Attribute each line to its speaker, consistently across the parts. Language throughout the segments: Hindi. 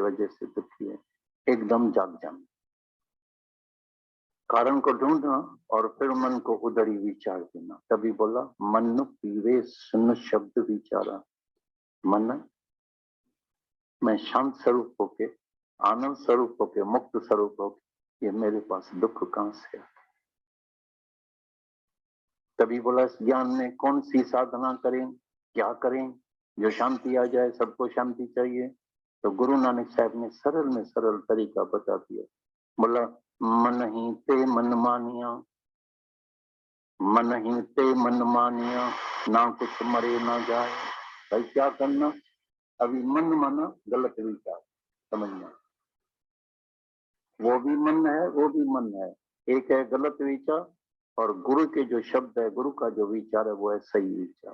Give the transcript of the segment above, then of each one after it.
Speaker 1: वजह से दुखी है, एकदम जाग जाना, कारण को ढूंढना और फिर मन को उधर ही विचार देना। तभी बोला मन पीवे सुन शब्द विचारा। मन, मैं शांत स्वरूप होके, आनंद स्वरूप होके, मुक्त स्वरूप होके, ये मेरे पास दुख कहां से आता? तभी बोला इस ज्ञान में कौन सी साधना करें, क्या करें जो शांति आ जाए। सबको शांति चाहिए, तो गुरु नानक साहब ने सरल में सरल तरीका बता दिया। बोला मन ही ते मन मानिया, मन ही ते मन मानिया, ना कुछ मरे ना जाए। भाई क्या करना? अभी मन माना गलत विचार, समझना, वो भी मन है, वो भी मन है। एक है गलत विचार और गुरु के जो शब्द है, गुरु का जो विचार है वो है सही विचार।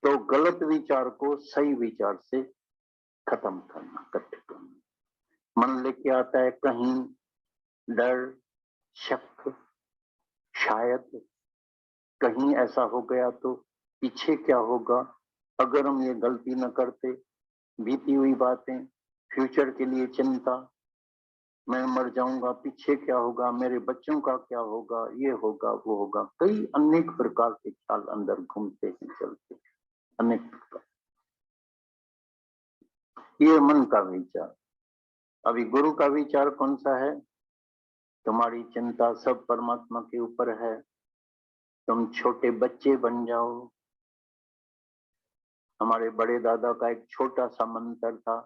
Speaker 1: तो गलत विचार को सही विचार से खत्म करना, कट करना। मन लेके आता है कहीं डर, शक, शायद कहीं ऐसा हो गया तो पीछे क्या होगा, अगर हम ये गलती न करते, बीती हुई बातें, फ्यूचर के लिए चिंता, मैं मर जाऊंगा पीछे क्या होगा, मेरे बच्चों का क्या होगा, ये होगा वो होगा, कई अनेक प्रकार के ख्याल अंदर घूमते हैं, चलते हैं, अनेक प्रकार। ये मन का विचार। अभी गुरु का विचार कौन सा है? तुम्हारी चिंता सब परमात्मा के ऊपर है, तुम छोटे बच्चे बन जाओ। हमारे बड़े दादा का एक छोटा सा मंत्र था,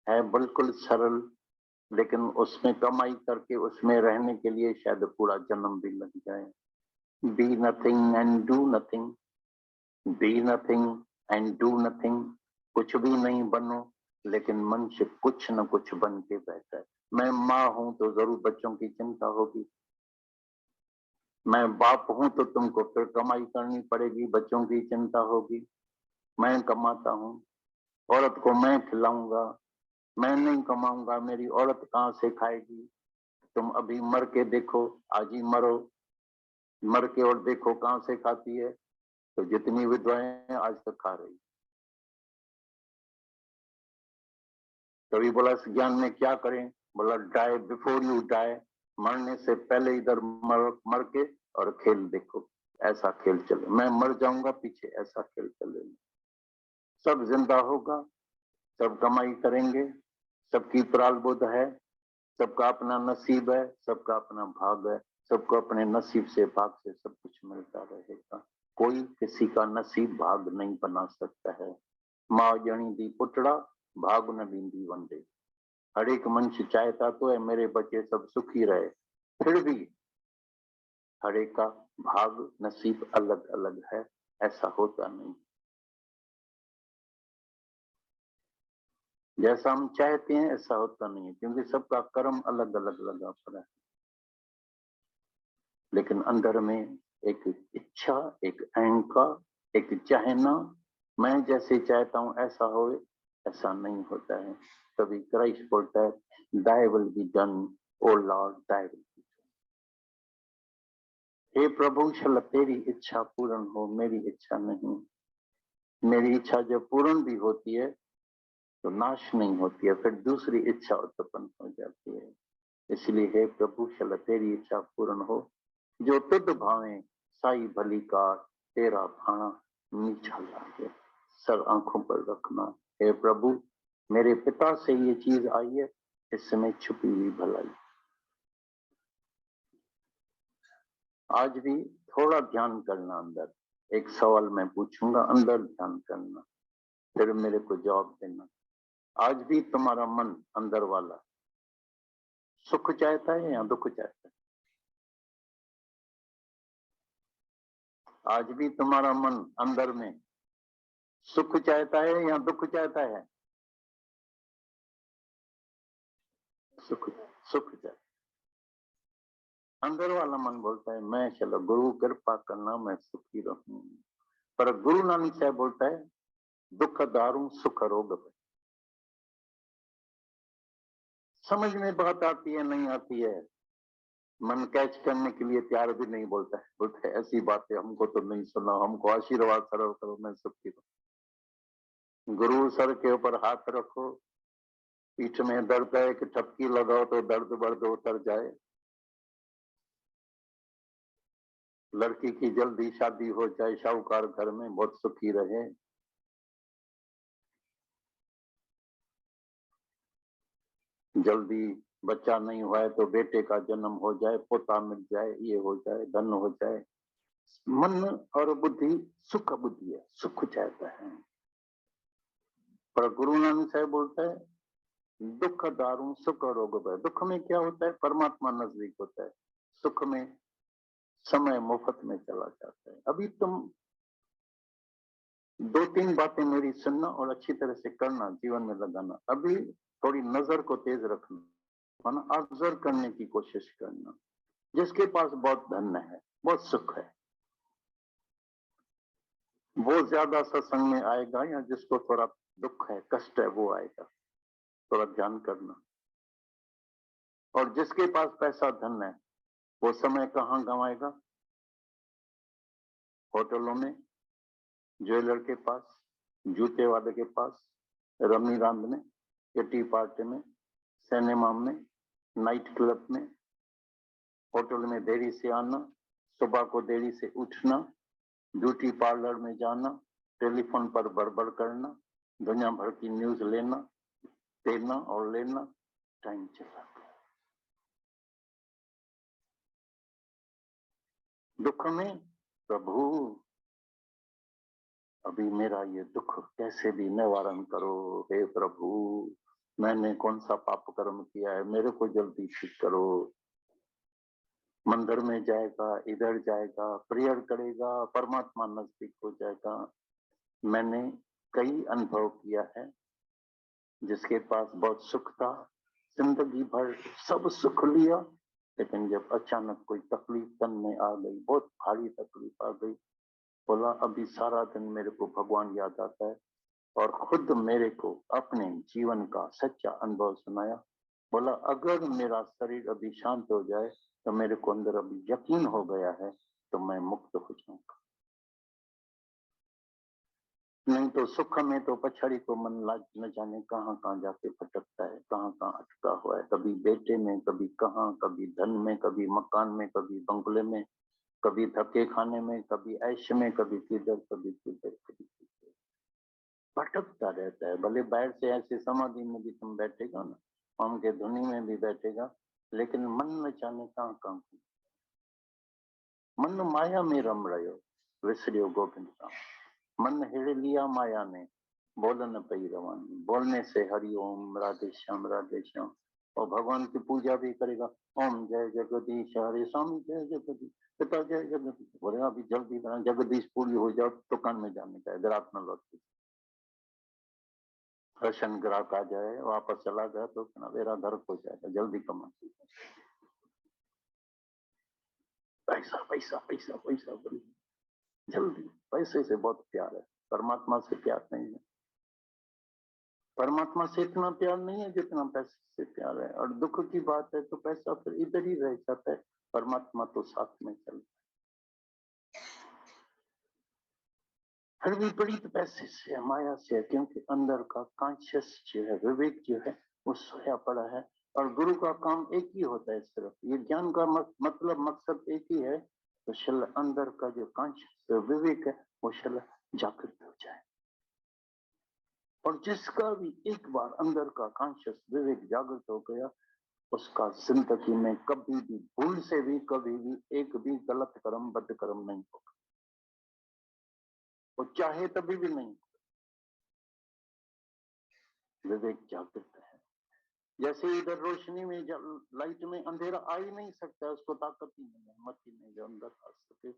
Speaker 1: है बिल्कुल सरल, लेकिन उसमें कमाई करके उसमें रहने के लिए शायद पूरा जन्म भी लग जाए। Be nothing and do nothing, be nothing and do nothing. कुछ भी नहीं बनो, लेकिन मन से कुछ न कुछ बन के बैठा है। मैं माँ हूं तो जरूर बच्चों की चिंता होगी, मैं बाप हूं तो तुमको फिर कमाई करनी पड़ेगी, बच्चों की चिंता होगी। मैं कमाता हूं, औरत को मैं खिलाऊंगा, मैं नहीं कमाऊंगा, मेरी औरत कहां से खाएगी? तुम अभी मर के देखो, आज ही मरो, मर के और देखो कहां से खाती है। तो जितनी विधवाएं आज तक खा रही। तभी बोला इस ज्ञान में क्या करें? बोला डाई बिफोर यू डाई, मरने से पहले इधर मर के और खेल देखो, ऐसा खेल चले। मैं मर जाऊंगा पीछे, ऐसा खेल चले। सब जिंदा होगा, सब कमाई करेंगे, सबकी प्रारब्ध है, सबका अपना नसीब है, सबका अपना भाग है, सबको अपने नसीब से भाग से सब कुछ मिलता रहेगा। कोई किसी का नसीब भाग नहीं बना सकता है। माँ जणी दी पुटड़ा भाग न दींदी वंडे। हर एक मनुष्य चाहता तो है मेरे बच्चे सब सुखी रहे, फिर भी हर एक का भाग नसीब अलग अलग है, ऐसा होता नहीं। जैसा हम चाहते हैं ऐसा होता नहीं है, क्योंकि सबका कर्म अलग अलग लगा पड़ा है। लेकिन अंदर में एक इच्छा, एक अहंकार, एक चाहना, मैं जैसे चाहता हूं ऐसा हो, ऐसा नहीं होता है। तभी क्राइस्ट बोलता है Thy will be done, O Lord, Thy will be done। हे प्रभु शल तेरी इच्छा पूर्ण हो, मेरी इच्छा नहीं। मेरी इच्छा जब पूर्ण भी होती है तो नाश नहीं होती है, फिर दूसरी इच्छा उत्पन्न हो जाती है। इसलिए हे प्रभु शल तेरी इच्छा पूर्ण हो, जो तुद भावे साई भली कार, तेरा भाना मीठा लागे। सर आंखों पर रखना, हे प्रभु मेरे पिता से ये चीज आई है, इस समय छुपी हुई भलाई। आज भी थोड़ा ध्यान करना अंदर। एक सवाल मैं पूछूंगा, अंदर ध्यान करना, फिर मेरे को जवाब देना। आज भी तुम्हारा मन अंदर वाला सुख चाहता है या दुख चाहता है? आज भी तुम्हारा मन अंदर में सुख चाहता है या दुख चाहता है? सुख, सुख चाहता है। अंदर वाला मन बोलता है मैं चलो गुरु कृपा करना, मैं सुखी रहूं। पर गुरु नानक साहब बोलता है दुख दारू सुख रोग पे। समझ में बात आती है नहीं आती है, मन कैच करने के लिए तैयार भी नहीं बोलता है, बोलता है ऐसी बातें हमको तो नहीं सुना, हमको आशीर्वाद करो, मैं सुखी रहूं। गुरु सर के ऊपर हाथ रखो, पीठ में दर्द है कि ठपकी लगाओ तो दर्द वर्द उतर जाए, लड़की की जल्दी शादी हो जाए, शाहूकार घर में बहुत सुखी रहे, जल्दी बच्चा नहीं हुआ है तो बेटे का जन्म हो जाए, पोता मिल जाए, ये हो जाए, धन हो जाए। मन और बुद्धि सुख बुद्धि है, सुख चाहता है। पर गुरु नानक साहब बोलते हैं दुख दारू सुख रोग भय। दुख में क्या होता है? परमात्मा नजदीक होता है। सुख में समय मुफ्त में चला जाता है। अभी तुम 2-3 बातें मेरी सुनना और अच्छी तरह से करना, जीवन में लगाना। अभी थोड़ी नजर को तेज रखना, ऑब्जर्व करने की कोशिश करना। जिसके पास बहुत धन है, बहुत सुख है, वो ज्यादा सत्संग में आएगा, या जिसको थोड़ा दुख है, कष्ट है, वो आएगा। थोड़ा ध्यान करना। और जिसके पास पैसा धन है, वो समय कहाँ गंवाएगा? होटलों में, ज्वेलर के पास, जूते वाले के पास, रमी रांद में, किटी पार्टी में, सिनेमा में, नाइट क्लब में, होटल में देरी से आना, सुबह को देरी से उठना, ब्यूटी पार्लर में जाना, टेलीफोन पर बड़बड़ करना, दुनिया भर की न्यूज लेना, देना और लेना, टाइम चला गया। दुख में प्रभु अभी मेरा ये दुख कैसे भी निवारण करो, हे प्रभु मैंने कौन सा पाप कर्म किया है, मेरे को जल्दी ठीक करो। मंदिर में जाएगा, इधर जाएगा, प्रेयर करेगा, परमात्मा नजदीक हो जाएगा। मैंने कई अनुभव किया है, जिसके पास बहुत सुख था, जिंदगी भर सब सुख लिया, लेकिन जब अचानक कोई तकलीफ तन में आ गई, बहुत भारी तकलीफ आ गई, बोला अभी सारा दिन मेरे को भगवान याद आता है। और खुद मेरे को अपने जीवन का सच्चा अनुभव सुनाया। बोला अगर मेरा शरीर अभी शांत हो जाए तो मेरे को अंदर अभी यकीन हो गया है तो मैं मुक्त हो जाऊंगा। नहीं तो सुख में तो पछाड़ी को मन लाज न जाने कहाँ कहाँ जाके भटकता है, कहाँ कहाँ अटका हुआ है। कभी बेटे में, कभी कहाँ, कभी धन में, कभी मकान में, कभी बंगले में, कभी धक्के खाने में, कभी ऐश में, कभी किधर, कभी किधर, कभी किधर भटकता रहता है। भले बाहर से ऐसे समाधि में भी तुम बैठेगा ना, ओम के ध्वनि में भी बैठेगा, लेकिन मन न जाने कहाँ कहाँ। मन माया में रम रहो, विसरियो गोविंद राम। मन हिड़ लिया माया ने, बोलन पई रवानी। बोलने से हरिओम, राधे श्याम, राधे श्याम। और भगवान की पूजा भी करेगा, ओम जय जगदीश हरे स्वामी, जय जगदीश पिता, जय जगदीश। बोले अभी जल्दी बना, जगदीश पूरी हो जाओ दुकान में जाने का, इधर आप न लौट। राशन ग्राहक आ जाए, वापस चला गया तो मेरा घर हो जाएगा, जल्दी कमा। पैसा पैसा पैसा पैसा, जल्दी। पैसे से बहुत प्यार है, परमात्मा से प्यार नहीं है। परमात्मा से इतना प्यार नहीं है जितना पैसे से प्यार है। और दुख की बात है तो पैसा फिर इधर ही रह जाता है, परमात्मा तो साथ में चलता है। फिर विपरीत पैसे से, माया से, क्योंकि अंदर का कॉन्शियस जो है, विवेक जो है, वो सोया पड़ा है। और गुरु का काम एक ही होता है, सिर्फ ये ज्ञान का मतलब मकसद एक ही है, तो शल अंदर का जो कॉन्शियस विवेक है वो शल जागृत हो जाए। और जिसका भी एक बार अंदर का कॉन्शियस विवेक जागृत हो गया, उसका जिंदगी में कभी भी भूल से भी कभी भी एक भी गलत कर्म, बद कर्म नहीं होगा। वो चाहे तभी भी नहीं। विवेक जागृत है। जैसे इधर रोशनी में, लाइट में अंधेरा आ ही नहीं सकता, उसको ताकत ही नहीं है, मत ही नहीं जो अंदर आ सके।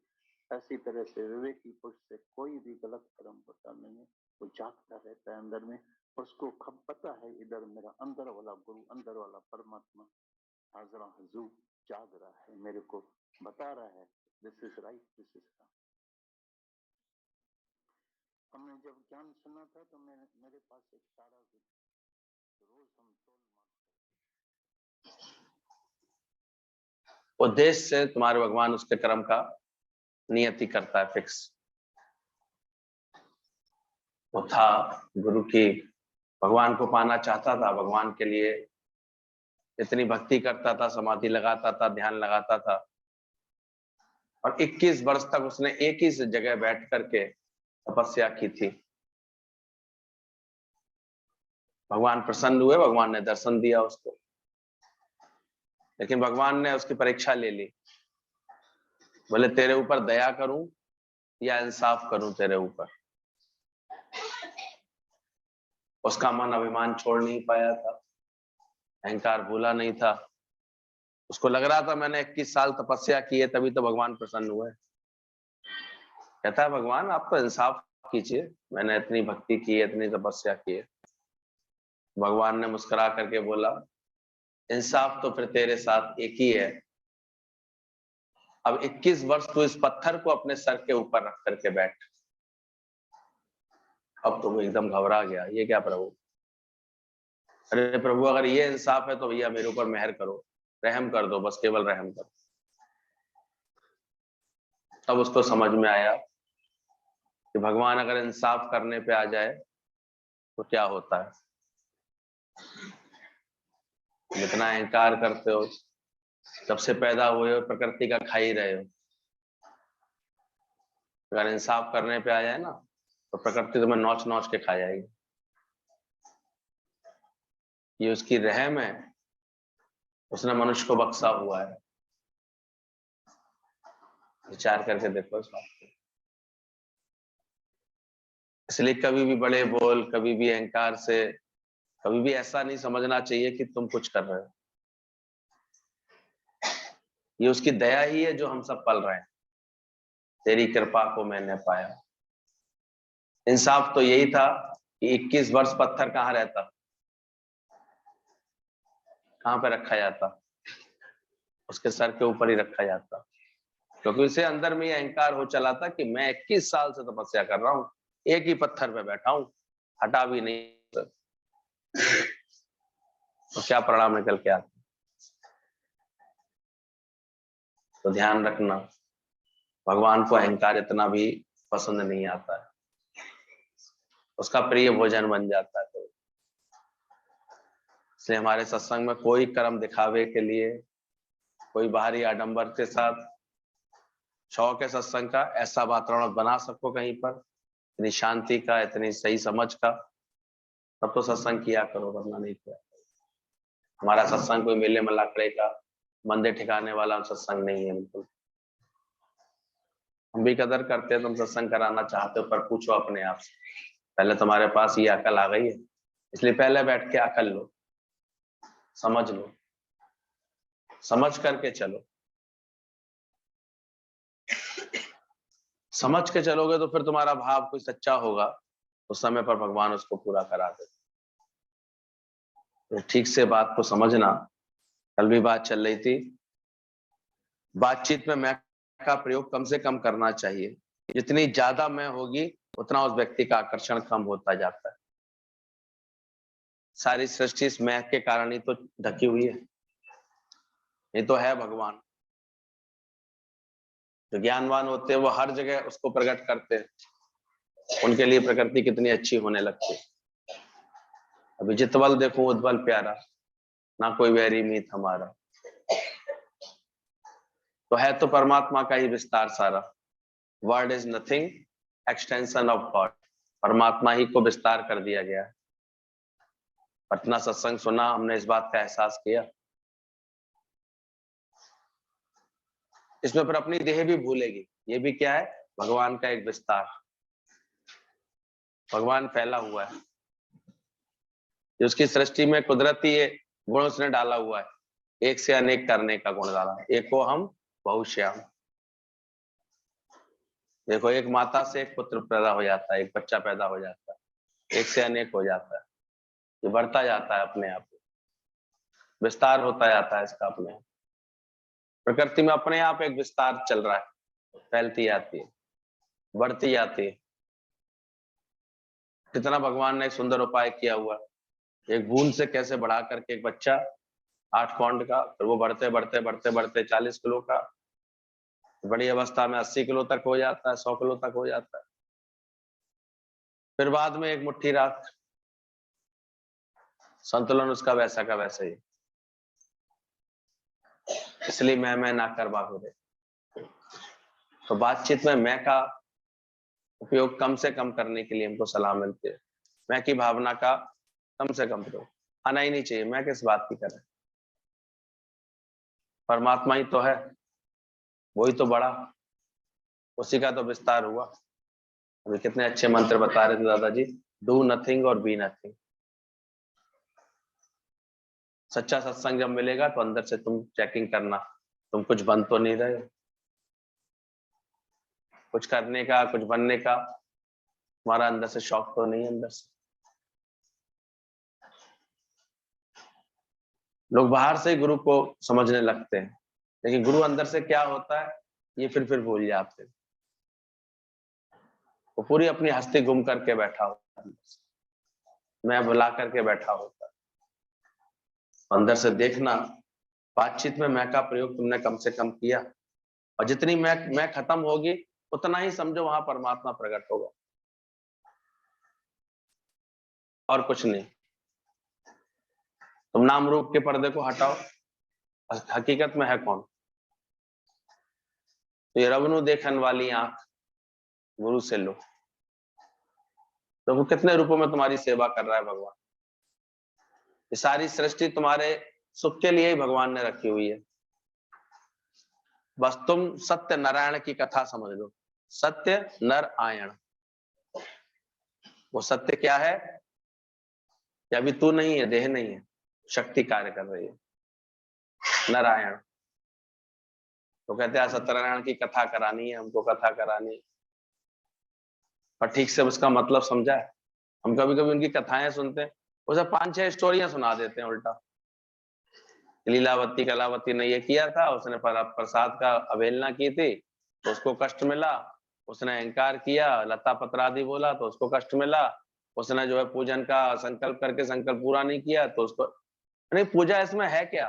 Speaker 1: ऐसी तरह से विवेक की पुष्ट से कोई भी गलत कर्म होता नहीं है, वो जागता रहता है अंदर में। उसको खब पता है इधर मेरा अंदर वाला गुरु, अंदर वाला परमात्मा हाजरा हुजूर जाग रहा है, मेरे को बता रहा है this is right, this is wrong. हमने जब ज्ञान सुना था तो मेरे पास एक तारा रोज हम
Speaker 2: उद्देश्य से तुम्हारे भगवान उसके कर्म का नियति करता है फिक्स। वो था गुरु की भगवान को पाना चाहता था, भगवान के लिए इतनी भक्ति करता था, समाधि लगाता था, ध्यान लगाता था, और 21 वर्ष तक उसने एक ही जगह बैठ करके तपस्या की थी। भगवान प्रसन्न हुए, भगवान ने दर्शन दिया उसको, लेकिन भगवान ने उसकी परीक्षा ले ली। बोले तेरे ऊपर दया करूं या इंसाफ करूं तेरे ऊपर। उसका मन अभिमान छोड़ नहीं पाया था, अहंकार भूला नहीं था। उसको लग रहा था मैंने 21 साल तपस्या की है तभी तो भगवान प्रसन्न हुए। कहता है भगवान आप तो इंसाफ कीजिए, मैंने इतनी भक्ति की है, इतनी तपस्या की है। भगवान ने मुस्कुरा करके बोला इंसाफ तो फिर तेरे साथ एक ही है। अब 21 वर्ष तू इस पत्थर को अपने सर के ऊपर रख करके बैठ। अब तो वो एकदम घबरा गया, ये क्या प्रभु? अरे प्रभु अगर ये इंसाफ है तो भैया मेरे ऊपर मेहर करो, रहम कर दो, बस केवल रहम करो। तब उसको समझ में आया कि भगवान अगर इंसाफ करने पे आ जाए तो क्या होता है। जितना अहंकार करते हो, जब से पैदा हुए हो प्रकृति का खा ही रहे हो। अगर इंसाफ करने पे आ जाए ना तो प्रकृति तुम्हें नोच नोच के खा जाएगी। ये उसकी रहम है, उसने मनुष्य को बख्शा हुआ है। विचार करके देखो इस बात को। इसलिए कभी भी बड़े बोल, कभी भी अहंकार से, कभी भी ऐसा नहीं समझना चाहिए कि तुम कुछ कर रहे हो। ये उसकी दया ही है जो हम सब पल रहे हैं। तेरी कृपा को मैंने पाया। इंसाफ तो यही था कि 21 वर्ष पत्थर कहाँ रहता, कहाँ पे रखा जाता? उसके सर के ऊपर ही रखा जाता, क्योंकि उसे अंदर में ये अहंकार हो चला था कि मैं 21 साल से तपस्या कर रहा हूं, एक ही पत्थर पे बैठा हूं, हटा भी नहीं। तो क्या परिणाम निकल के आता? तो ध्यान रखना, भगवान को अहंकार इतना भी पसंद नहीं आता है, उसका प्रिय भोजन बन जाता है। तो इसलिए हमारे सत्संग में कोई कर्म दिखावे के लिए, कोई बाहरी आडंबर के साथ, शौक है सत्संग का, ऐसा वातावरण बना सको कहीं पर, इतनी शांति का, इतनी सही समझ का, तब तो सत्संग किया करो, वरना नहीं किया। हमारा सत्संग कोई मेले में लाकड़े का मंदिर ठिकाने वाला सत्संग नहीं है, बिल्कुल। हम भी कदर करते हैं, तुम सत्संग कराना चाहते हो, पर पूछो अपने आप से, पहले तुम्हारे पास ये अकल आ गई है? इसलिए पहले बैठ के अकल लो, समझ लो, समझ करके चलो। समझ के चलोगे तो फिर तुम्हारा भाव कोई सच्चा होगा, उस समय पर भगवान उसको पूरा करा दे। तो ठीक से बात को समझना। कल भी बात चल रही थी, बातचीत में मैं का प्रयोग कम से कम करना चाहिए। जितनी ज्यादा मैं होगी उतना उस व्यक्ति का आकर्षण कम होता जाता है। सारी सृष्टि इस मैं के कारण ही तो ढकी हुई है, ये तो है भगवान। जो ज्ञानवान होते हैं वो हर जगह उसको प्रकट करते हैं, उनके लिए प्रकृति कितनी अच्छी होने लगती है। अभी जितवल देखो उद्बल प्यारा, ना कोई वैरी मीत हमारा। तो है तो परमात्मा का ही विस्तार सारा। Word is nothing, extension of God. परमात्मा ही को विस्तार कर दिया गया है। पटना सत्संग सुना, हमने इस बात का एहसास किया। इसमें फिर अपनी देह भी भूलेगी। ये भी क्या है? भगवान का एक विस्तार। भगवान फैला हुआ है, उसकी सृष्टि में कुदरती ये गुण उसने डाला हुआ है, एक से अनेक करने का गुण डाला। एको हम बहुश्याम। देखो, एक माता से एक पुत्र पैदा हो जाता है, एक बच्चा पैदा हो जाता है, एक से अनेक हो जाता है। ये बढ़ता जाता है अपने आप, विस्तार होता जाता है इसका अपने आप। प्रकृति में अपने आप एक विस्तार चल रहा है, फैलती जाती है, बढ़ती जाती है। कितना भगवान ने एक सुंदर उपाय किया हुआ, एक बूंद से कैसे बढ़ा करके एक बच्चा 8 पाउंड का, फिर वो बढ़ते बढ़ते बढ़ते बढ़ते 40 किलो का, बड़ी अवस्था में 80 किलो तक हो जाता है, 100 किलो तक हो जाता है। फिर बाद में एक मुट्ठी राख, संतुलन उसका वैसा का वैसा ही। इसलिए मैं ना कर बाहुरे। तो बातचीत में मैं का उपयोग कम से कम करने के लिए हमको सलाह मिलती है। मैं की भावना का कम से कम प्रयोग आना ही नहीं चाहिए। मैं किस बात की करें, परमात्मा ही तो है, वही तो बड़ा, उसी का तो विस्तार हुआ। अभी कितने अच्छे मंत्र बता रहे थे दादाजी, डू नथिंग और बी नथिंग। सच्चा सत्संग जब मिलेगा तो अंदर से तुम चेकिंग करना, तुम कुछ बन तो नहीं रहे हो, कुछ करने का, कुछ बनने का तुम्हारा अंदर से शौक तो नहीं। अंदर से लोग बाहर से ही गुरु को समझने लगते हैं, लेकिन गुरु अंदर से क्या होता है ये फिर भूल जाते हैं। वो पूरी अपनी हस्ती गुम करके बैठा होता है, मैं बुला करके बैठा होता है। अंदर से देखना, बातचीत में मैं का प्रयोग तुमने कम से कम किया, और जितनी मैं खत्म होगी उतना ही समझो वहां परमात्मा प्रकट होगा, और कुछ नहीं। तुम नाम रूप के पर्दे को हटाओ, हकीकत में है कौन? तो ये रवनु देखन वाली आंख गुरु से लो। तो वो कितने रूपों में तुम्हारी सेवा कर रहा है भगवान। ये सारी सृष्टि तुम्हारे सुख के लिए ही भगवान ने रखी हुई है। बस तुम सत्य नारायण की कथा समझ लो। सत्य नर आयण, वो सत्य क्या है कि अभी तू नहीं है, देह नहीं है, शक्ति कार्य कर रही है। नारायण तो कहते हैं सत्यनारायण की कथा करानी है, हमको कथा करानी है, पर ठीक से उसका मतलब समझा है? हम कभी कभी उनकी कथाएं सुनते हैं, उसे 5-6 स्टोरियां सुना देते हैं उल्टा। लीलावती कलावती ने ये किया था, उसने प्रसाद का अवहेलना की थी तो उसको कष्ट मिला, उसने अहंकार किया, लता पत्रादि बोला तो उसको कष्ट मिला, उसने जो है पूजन का संकल्प करके संकल्प पूरा नहीं किया तो उसको, नहीं पूजा इसमें है क्या?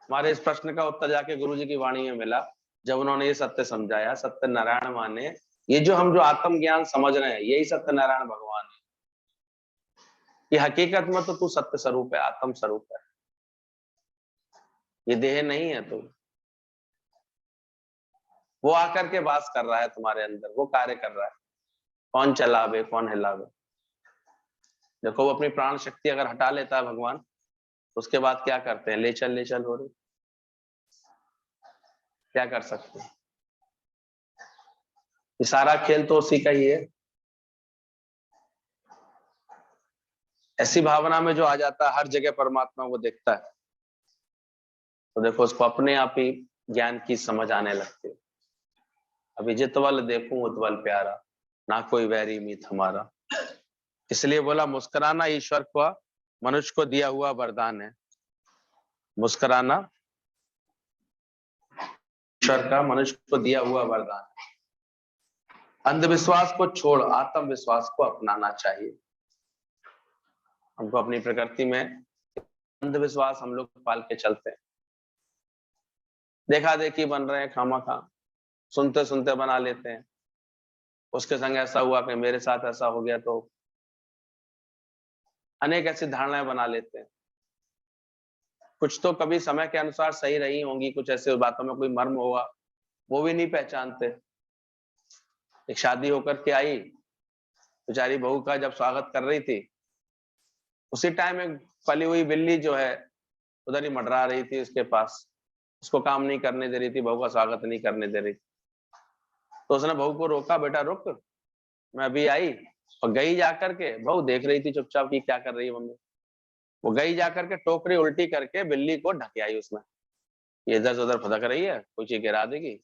Speaker 2: हमारे इस प्रश्न का उत्तर जाके गुरु जी की वाणी में मिला, जब उन्होंने ये सत्य समझाया। सत्य नारायण माने ये जो हम जो आत्म ज्ञान समझ रहे हैं, यही सत्य नारायण भगवान है। ये हकीकत में तो तू सत्य स्वरूप है, आत्म स्वरूप है, ये देह नहीं है। तू वो आकर के वास कर रहा है तुम्हारे अंदर, वो कार्य कर रहा है। कौन चलावे कौन हिलावे? देखो वो अपनी प्राण शक्ति अगर हटा लेता है भगवान, उसके बाद क्या करते हैं? ले चल हो रही, क्या कर सकते हैं? ये सारा खेल तो उसी का ही है। ऐसी भावना में जो आ जाता है, हर जगह परमात्मा वो देखता है, तो देखो उसको अपने आप ही ज्ञान की समझ आने लगती है। अभी जितवल देखूं उतवल प्यारा, ना कोई वैरी मीत हमारा। इसलिए बोला मुस्कुराना ईश्वर को, मनुष्य को दिया हुआ वरदान है। मुस्कुराना ईश्वर का मनुष्य को दिया हुआ वरदान है। अंधविश्वास को छोड़ आत्मविश्वास को अपनाना चाहिए। हमको अपनी प्रकृति में अंधविश्वास हम लोग पाल के चलते हैं, देखा देखी बन रहे हैं, खामा सुनते सुनते बना लेते हैं। उसके संग ऐसा हुआ कि मेरे साथ ऐसा हो गया, तो अनेक ऐसी धारणाएं बना लेते हैं। कुछ तो कभी समय के अनुसार सही रही होंगी, कुछ ऐसे बातों में कोई मर्म होगा, वो भी नहीं पहचानते। एक शादी होकर के आई, बेचारी बहू का जब स्वागत कर रही थी, उसी टाइम एक पली हुई बिल्ली जो है उधर ही मंडरा रही थी उसके पास, उसको काम नहीं करने दे रही थी, बहू का स्वागत नहीं करने दे रही। तो उसने बहू को रोका, बेटा रुक, मैं अभी आई। और गई जाकर के, बहू देख रही थी चुपचाप की क्या कर रही है मम्मी, वो गई जाकर के टोकरी उल्टी करके बिल्ली को ढके आई उसमें। ये इधर से उधर फदक रही है, कोई चीज गिरा देगी,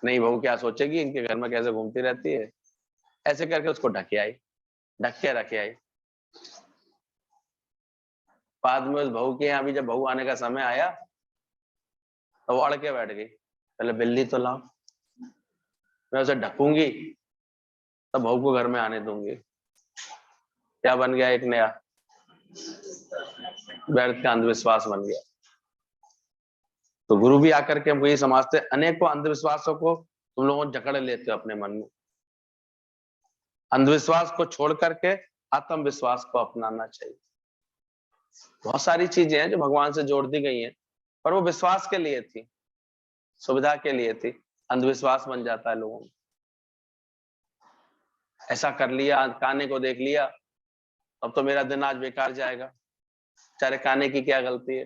Speaker 2: नहीं बहू क्या सोचेगी इनके घर में कैसे घूमती रहती है, ऐसे करके उसको ढके आई, ढक के रखे आई। बाद में उस बहू के यहाँ भी जब बहू आने का समय आया तो वो अड़ के बैठ गई, पहले बिल्ली तो लाओ, मैं उसे ढकूंगी तब बहू को घर में आने दूंगी। क्या बन गया? एक नया व्यर्थ का अंधविश्वास बन गया। तो गुरु भी आकर के हमको ये समझते, अनेकों अंधविश्वासों को तुम लोगों जकड़ लेते हो अपने मन में। अंधविश्वास को छोड़ करके आत्मविश्वास को अपनाना चाहिए। बहुत सारी चीजें हैं जो भगवान से जोड़ दी गई हैं, पर वो विश्वास के लिए थी, सुविधा के लिए थी। अंधविश्वास बन जाता है लोगों में। ऐसा कर लिया, काने को देख लिया, अब तो मेरा दिन आज बेकार जाएगा। बेचारे काने की क्या गलती है?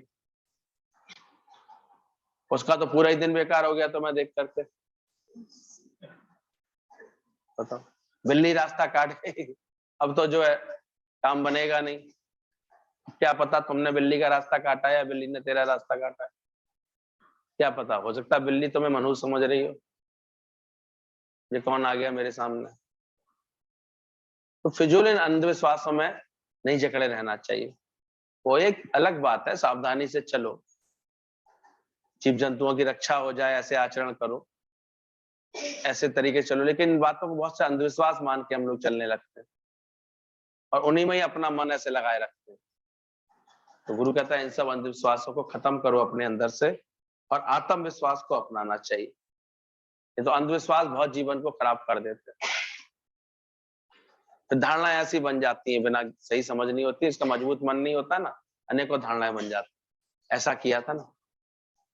Speaker 2: उसका तो पूरा ही दिन बेकार हो गया तो मैं देख करके। बताओ, बिल्ली रास्ता काट गई, अब तो जो है काम बनेगा नहीं। क्या पता तुमने बिल्ली का रास्ता काटा है या बिल्ली ने तेरा रास्ता काटा है, क्या पता? हो सकता है बिल्ली तुम्हें मनुष्य समझ रही हो, ये कौन आ गया मेरे सामने। तो फिजूल इन अंधविश्वासों में नहीं जकड़े रहना चाहिए। वो एक अलग बात है, सावधानी से चलो, जीव जंतुओं की रक्षा हो जाए ऐसे आचरण करो, ऐसे तरीके चलो। लेकिन इन बातों को बहुत से अंधविश्वास मान के हम लोग चलने लगते हैं और उन्हीं में ही अपना मन ऐसे लगाए रखते हैं। तो गुरु कहता है इन सब अंधविश्वासों को खत्म करो अपने अंदर से और आत्मविश्वास को अपनाना चाहिए। ये तो अंधविश्वास बहुत जीवन को खराब कर देते हैं। तो धारणाएं ऐसी बन जाती हैं, बिना सही समझ नहीं होती, इसका मजबूत मन नहीं होता ना, अनेकों धारणाएं बन जाती। ऐसा किया था ना,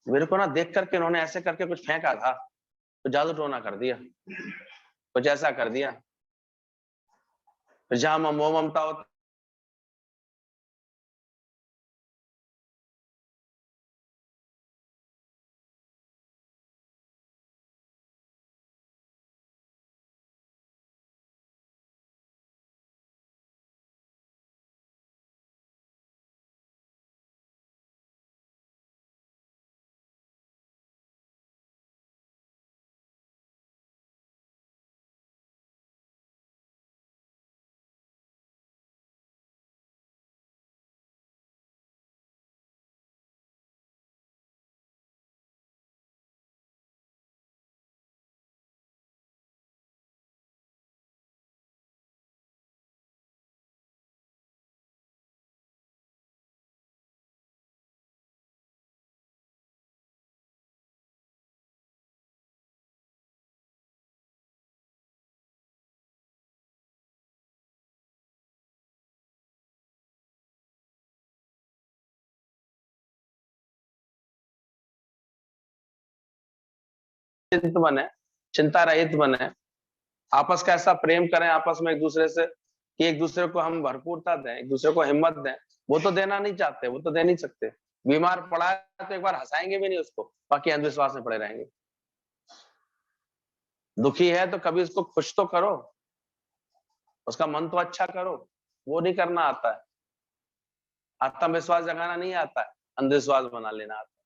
Speaker 2: मेरे को ना देख करके इन्होंने ऐसे करके कुछ फेंका था तो जादू टोना कर दिया, कुछ ऐसा कर दिया। जहां मोह ममता होता चिंत बने, चिंता रहित बने, आपस का ऐसा प्रेम करें आपस में एक दूसरे से कि एक दूसरे को हम भरपूरता दें, एक दूसरे को हिम्मत दें। वो तो देना नहीं चाहते, वो तो दे नहीं सकते। बीमार पड़ा है तो एक बार हंसाएंगे भी नहीं उसको, बाकी अंधविश्वास में पड़े रहेंगे। दुखी है तो कभी उसको खुश तो करो, उसका मन तो अच्छा करो, वो नहीं करना आता है। आत्मविश्वास जगाना नहीं आता है, अंधविश्वास बना लेना आता है।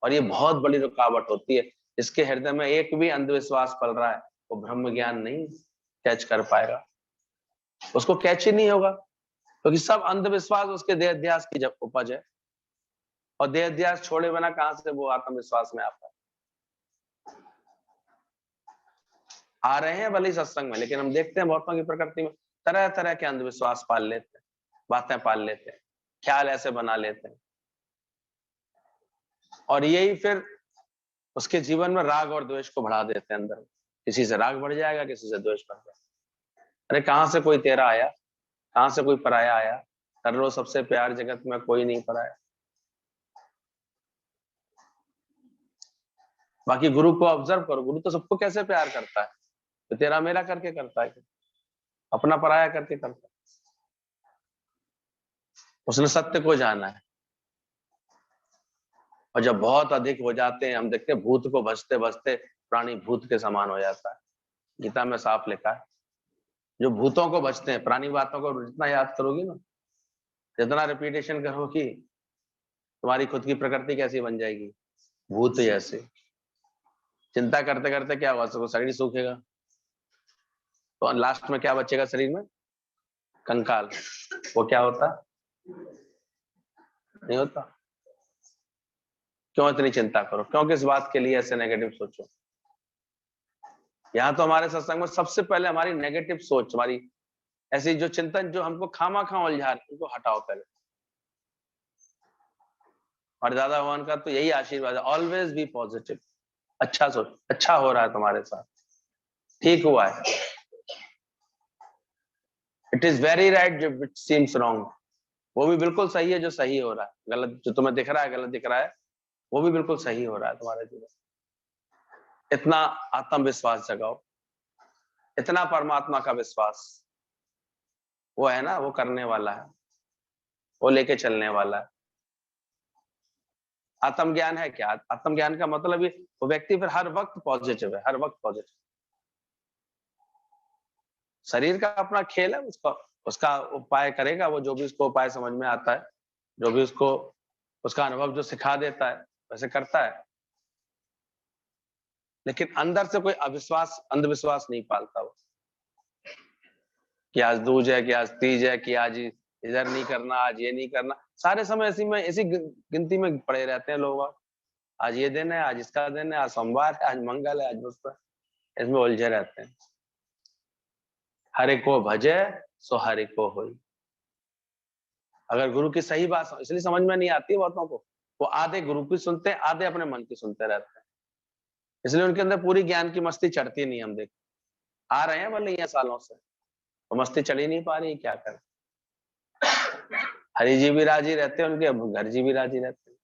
Speaker 2: और ये बहुत बड़ी रुकावट होती है। जिसके हृदय में एक भी अंधविश्वास पल रहा है वो ब्रह्म ज्ञान नहीं कैच कर पाएगा, उसको कैच ही नहीं होगा, क्योंकि सब अंधविश्वास उसके देहाध्यास की जब उपज है। और देहाध्यास छोड़े बिना कहां से वो आत्मविश्वास में आता है? आ रहे हैं भले सत्संग में, लेकिन हम देखते हैं बहुतों की प्रकृति में तरह तरह के अंधविश्वास पाल लेते हैं, बातें पाल लेते हैं, ख्याल ऐसे बना लेते हैं, और यही फिर उसके जीवन में राग और द्वेष को बढ़ा देते हैं अंदर। किसी से राग बढ़ जाएगा, किसी से द्वेष बढ़ जाएगा। अरे कहां से कोई तेरा आया, कहां से कोई पराया आया? कर लो सबसे प्यार, जगत में कोई नहीं पराया। बाकी गुरु को ऑब्जर्व करो, गुरु तो सबको कैसे प्यार करता है, तो तेरा मेरा करके करता है, अपना पराया करके करता है। उसने सत्य को जाना है। और जब बहुत अधिक हो जाते हैं, हम देखते हैं भूत को भजते भजते प्राणी भूत के समान हो जाता है। गीता में साफ लिखा है, जो भूतों को भजते हैं, प्राणी बातों को जितना याद करोगी ना, जितना रिपीटेशन करोगी, तुम्हारी खुद की प्रकृति कैसी बन जाएगी, भूत जैसे। चिंता करते करते क्या होगा, सबको शरीर सूखेगा, तो लास्ट में क्या बचेगा शरीर में? कंकाल। वो क्या होता? नहीं होता। क्यों इतनी चिंता करो, क्यों किस बात के लिए ऐसे नेगेटिव सोचो? यहाँ तो हमारे सत्संग में सबसे पहले हमारी नेगेटिव सोच, हमारी ऐसी जो चिंतन जो हमको खामा खा उलझा रही, उनको हटाओ पहले। और दादा भगवान का तो यही आशीर्वाद है, ऑलवेज बी पॉजिटिव। अच्छा सोच, अच्छा हो रहा है तुम्हारे साथ, ठीक हुआ है, इट इज वेरी राइट जो विच सीम्स रॉन्ग, वो भी बिल्कुल सही है जो सही हो रहा है। गलत जो तुम्हें दिख रहा है, गलत दिख रहा है, वो भी बिल्कुल सही हो रहा है तुम्हारे जीवन। इतना आत्मविश्वास जगाओ, इतना परमात्मा का विश्वास, वो है ना, वो करने वाला है, वो लेके चलने वाला है। आत्मज्ञान है क्या? आत्मज्ञान का मतलब ये, वो व्यक्ति फिर हर वक्त पॉजिटिव है, हर वक्त पॉजिटिव। शरीर का अपना खेल है, उसका उपाय करेगा वो, जो भी उसको उपाय समझ में आता है, जो भी उसको उसका अनुभव जो सिखा देता है वैसे करता है। लेकिन अंदर से कोई अविश्वास, अंधविश्वास नहीं पालता वो, कि आज दूज है, कि आज तीज है, कि आज इधर नहीं करना, आज ये नहीं करना। सारे समय ऐसी गिनती में पड़े रहते हैं लोग। आज ये दिन है, आज इसका दिन है, आज सोमवार है, आज मंगल है, आज बुधवार, इसमें उलझे रहते हैं। हरि को भजे सो हरि को होई। अगर गुरु की सही बात इसलिए समझ में नहीं आती बातों को, वो आधे गुरु की सुनते हैं, आधे अपने मन की सुनते रहते हैं, इसलिए उनके अंदर पूरी ज्ञान की मस्ती चढ़ती नहीं। हम देख आ रहे हैं भले यहाँ सालों से, तो मस्ती चढ़ी नहीं पा रही, क्या करें। हरि जी भी राजी रहते हैं उनके, घर जी भी राजी रहते हैं।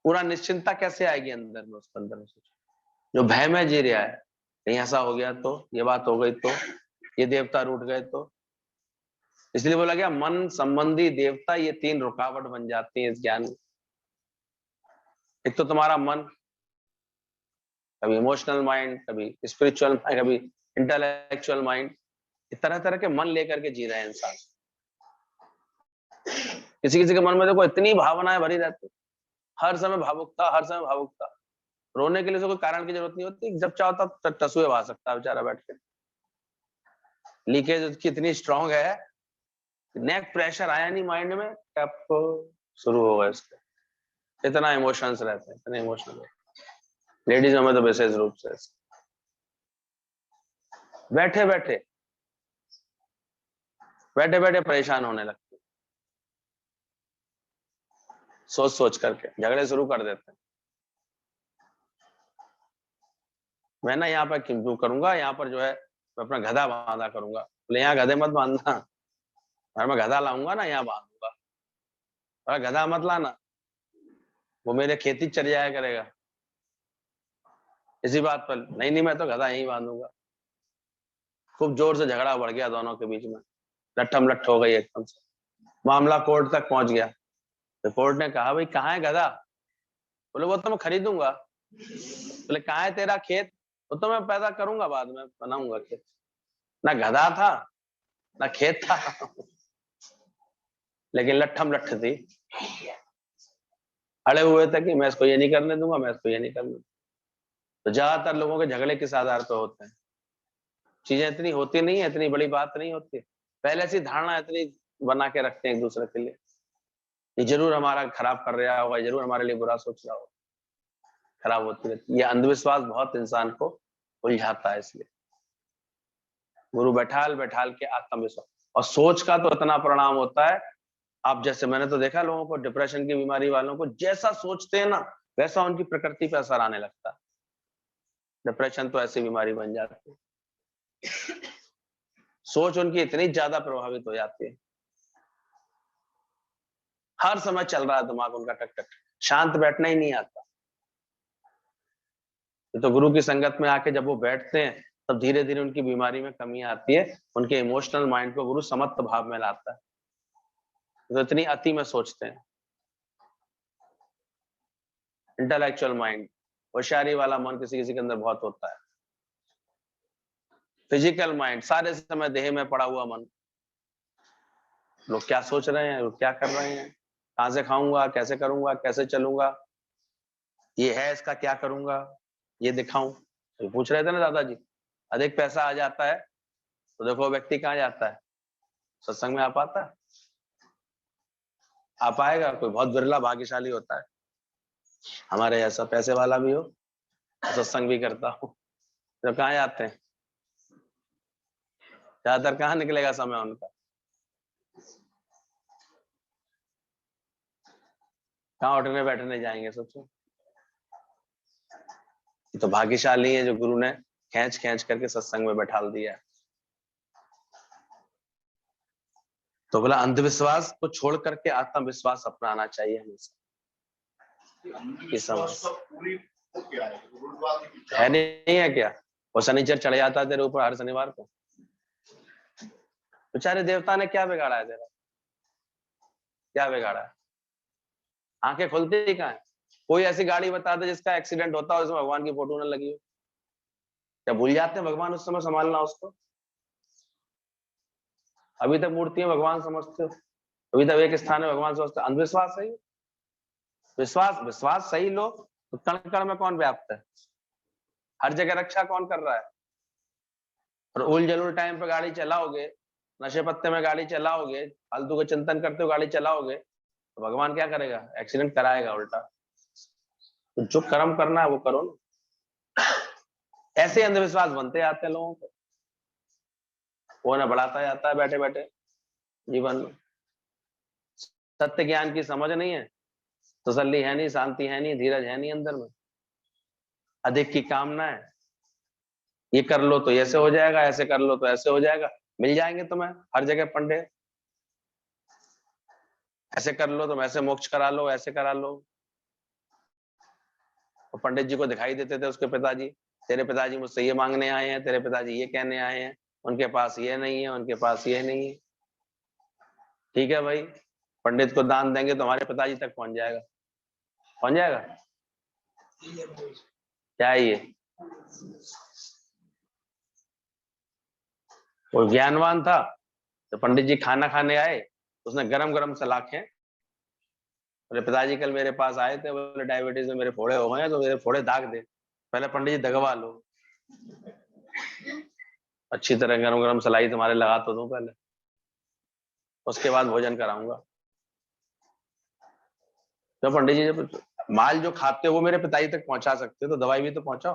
Speaker 2: पूरा निश्चिंता कैसे आएगी अंदर में, उसके अंदर में सोचो। जो भय में जी रहा है, कहीं ऐसा हो गया तो, ये बात हो गई तो, ये देवता रूठ गए तो, इसलिए बोला गया मन संबंधी देवता, ये 3 रुकावट बन जाती है इस ज्ञान में। एक तो तुम्हारा मन, कभी इमोशनल माइंड, कभी स्पिरिचुअल माइंड, कभी इंटेलेक्चुअल माइंड, तरह तरह के मन लेकर के जी रहे हैं इंसान। किसी किसी के मन में देखो इतनी भावनाएं भरी रहती, हर समय भावुकता, हर समय भावुकता। रोने के लिए कोई कारण की जरूरत नहीं होती, जब चाहो तब टसुए बहा सकता है बेचारा बैठ के। लीकेज उसकी इतनी स्ट्रांग है, नेक प्रेशर आया नहीं माइंड में, आपको शुरू होगा इसके। इतना इमोशंस रहते हैं, इतने इमोशनल। लेडीज में तो विशेष रूप से बैठे बैठे परेशान होने लगते, सोच करके झगड़े शुरू कर देते हैं। मैं ना यहाँ पर क्यों करूंगा, यहाँ पर जो है मैं अपना गधा बांधा करूंगा। बोले यहाँ गधे मत बांधना, अगर मैं गधा लाऊंगा ना यहाँ बांधूंगा, और गधा मत लाना, वो मेरे खेती चढ़ जाया करेगा। इसी बात पर नहीं मैं तो गधा यहीं बांधूंगा। खूब जोर से झगड़ा बढ़ गया दोनों के बीच में, लट्ठम लट्ठ हो गई एकदम से, मामला कोर्ट तक पहुंच गया। तो कोर्ट ने कहा भाई कहाँ है गधा? बोले वो तो मैं खरीदूंगा। बोले कहाँ है तेरा खेत? वो तो मैं पैदा करूंगा, बाद में बनाऊंगा खेत। ना गधा था ना खेत था, लेकिन लट्ठम लट्ठ थी। अड़े हुए थे कि मैं इसको ये नहीं करने दूंगा, मैं इसको ये नहीं करने दूंगा। तो ज्यादातर लोगों के झगड़े किस आधार पर होते हैं? चीजें इतनी होती नहीं है, इतनी बड़ी बात नहीं होती, पहले से धारणा इतनी बना के रखते हैं एक दूसरे के लिए, ये जरूर हमारा खराब कर रहा होगा, जरूर हमारे लिए बुरा सोच रहा होगा, खराब होती रहती है। ये अंधविश्वास बहुत इंसान को उलझाता है। इसलिए गुरु बैठाल के आत्मविश्वास और सोच का तो इतना परिणाम होता है। आप जैसे मैंने तो देखा लोगों को, डिप्रेशन की बीमारी वालों को, जैसा सोचते हैं ना वैसा उनकी प्रकृति पर असर आने लगता है। डिप्रेशन तो ऐसी बीमारी बन जाती है, सोच उनकी इतनी ज्यादा प्रभावित हो जाती है, हर समय चल रहा है दिमाग उनका टक टक, शांत बैठना ही नहीं आता। तो गुरु की संगत में आके जब वो बैठते हैं तब धीरे धीरे उनकी बीमारी में कमी आती है, उनके इमोशनल माइंड को गुरु समत्त भाव में लाता है। तो इतनी अति में सोचते हैं। इंटेलेक्चुअल माइंड, होशियारी वाला मन किसी किसी के अंदर बहुत होता है। फिजिकल माइंड, सारे समय देह में पड़ा हुआ मन, लोग क्या सोच रहे हैं, लोग क्या कर रहे हैं, कहां से खाऊंगा, कैसे करूंगा, कैसे चलूंगा, ये है इसका क्या करूंगा, ये दिखाऊं। तो पूछ रहे थे ना दादाजी, अधिक पैसा आ जाता है तो देखो व्यक्ति कहाँ जाता है, सत्संग में आ पाता है? आ पाएगा? कोई बहुत बिरला भाग्यशाली होता है हमारे ऐसा पैसे वाला भी हो, सत्संग भी करता हो। तो कहाँ जाते हैं? ज्यादातर कहाँ निकलेगा समय उनका? कहाँ उठने बैठने जाएंगे? सोचो। तो भाग्यशाली है जो गुरु ने खींच करके सत्संग में बैठा दिया। तो बोला अंधविश्वास को छोड़ करके आत्मविश्वास अपनाना चाहिए हमेशा। ये समझ है नहीं है क्या? वो शनिचर चढ़ जाता है तेरे ऊपर हर शनिवार को। बेचारे देवता ने क्या बिगाड़ा है तेरा? क्या बिगाड़ा है? आंखें खुलती ही कहाँ है? कोई ऐसी गाड़ी बता दे जिसका एक्सीडेंट होता हो, उसमें भगवान की फोटो न लगी हो। क्या भूल जाते हैं भगवान उस समय संभालना उसको? अभी तक मूर्तियां भगवान समझते हो, अभी तक एक स्थान में भगवान समझते हो। अंधविश्वास है ये। विश्वास सही लो तो कण कण में कौन व्याप्त है, हर जगह रक्षा कौन कर रहा है। और उल जलूल टाइम पे गाड़ी चलाओगे, नशे पत्ते में गाड़ी चलाओगे, फालतू का चिंतन करते हो गाड़ी चलाओगे, तो भगवान क्या करेगा? एक्सीडेंट कराएगा उल्टा। तो जो कर्म करना है वो करो ना। ऐसे अंधविश्वास बनते आते हैं लोगों को, वो ना बढ़ाता जाता है बैठे बैठे जीवन में। सत्य ज्ञान की समझ नहीं है, तसल्ली है नहीं, शांति है नहीं, धीरज है नहीं अंदर में, अधिक की कामना है। ये कर लो तो ऐसे हो जाएगा, ऐसे कर लो तो ऐसे हो जाएगा, मिल जाएंगे तुम्हें हर जगह पंडे। ऐसे कर लो तुम, ऐसे मोक्ष करा लो, ऐसे करा लो। और पंडित जी को दिखाई देते थे उसके पिताजी, तेरे पिताजी मुझसे ये मांगने आए हैं, तेरे पिताजी ये कहने आए हैं, उनके पास ये नहीं है, उनके पास ये नहीं है। ठीक है भाई, पंडित को दान देंगे तो हमारे पिताजी तक पहुंच जाएगा। पहुंच जाएगा क्या है ये? वो ज्ञानवान था, तो पंडित जी खाना खाने आए, उसने गरम गरम सलाखें, बोले पिताजी कल मेरे पास आए थे, बोले डायबिटीज में मेरे फोड़े हो गए हैं, तो मेरे फोड़े दाग दे। पहले पंडित जी दगवा लो, अच्छी तरह गरम गरम सलाई तुम्हारे लगा तो दूं पहले, उसके बाद भोजन कराऊंगा। तो पंडित जी जब माल जो खाते हो वो मेरे पिताजी तक पहुंचा सकते हो तो दवाई भी तो पहुंचाओ,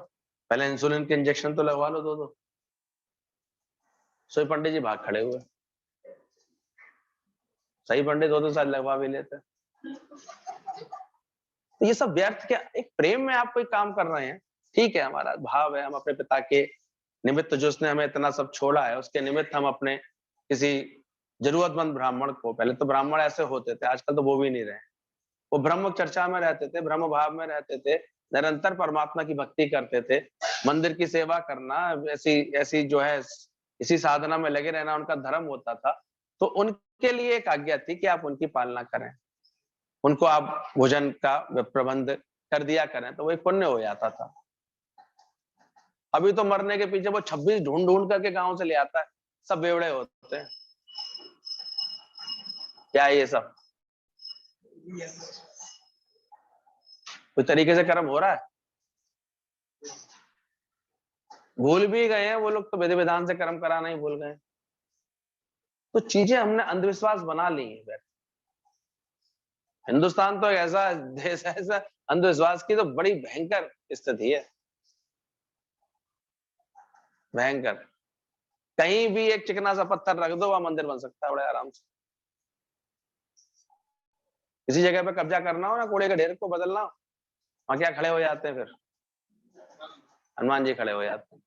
Speaker 2: पहले इंसुलिन के इंजेक्शन तो लगवा लो दो। सो पंडित जी भाग खड़े हुए। सही पंडित हो तो शायद लगवा भी लेते। तो ये सब व्यर्थ क्या? एक प्रेम में आप कोई काम कर रहे हैं, ठीक है, हमारा भाव है, हम अपने पिता के निमित्त जो उसने हमें इतना सब छोड़ा है उसके निमित्त हम अपने किसी जरूरतमंद ब्राह्मण को, पहले तो ब्राह्मण ऐसे होते थे, आजकल तो वो भी नहीं रहे, वो ब्रह्म चर्चा में रहते थे, ब्रह्म भाव में रहते थे, निरंतर परमात्मा की भक्ति करते थे। मंदिर की सेवा करना, ऐसी ऐसी जो है इसी साधना में लगे रहना उनका धर्म होता था। तो उनके लिए एक आज्ञा थी कि आप उनकी पालना करें, उनको आप भोजन का प्रबंध कर दिया करें, तो वो एक पुण्य हो जाता था। अभी तो मरने के पीछे वो 26 ढूंढ ढूंढ करके गांव से ले आता है, सब बेवड़े होते हैं। क्या है ये सब? कोई तरीके से कर्म हो रहा है? भूल भी गए हैं वो लोग, तो विधि विधान से कर्म कराना ही भूल गए। तो चीजें हमने अंधविश्वास बना ली है। हिंदुस्तान तो एक ऐसा देश है, ऐसा अंधविश्वास की तो बड़ी भयंकर स्थिति है, भयंकर। कहीं भी एक चिकना सा पत्थर रख दो, वहां मंदिर बन सकता है बड़े आराम से। किसी जगह पे कब्जा करना हो ना, कूड़े के ढेर को बदलना हो, वहां क्या खड़े हो जाते हैं फिर? हनुमान जी खड़े हो जाते हैं।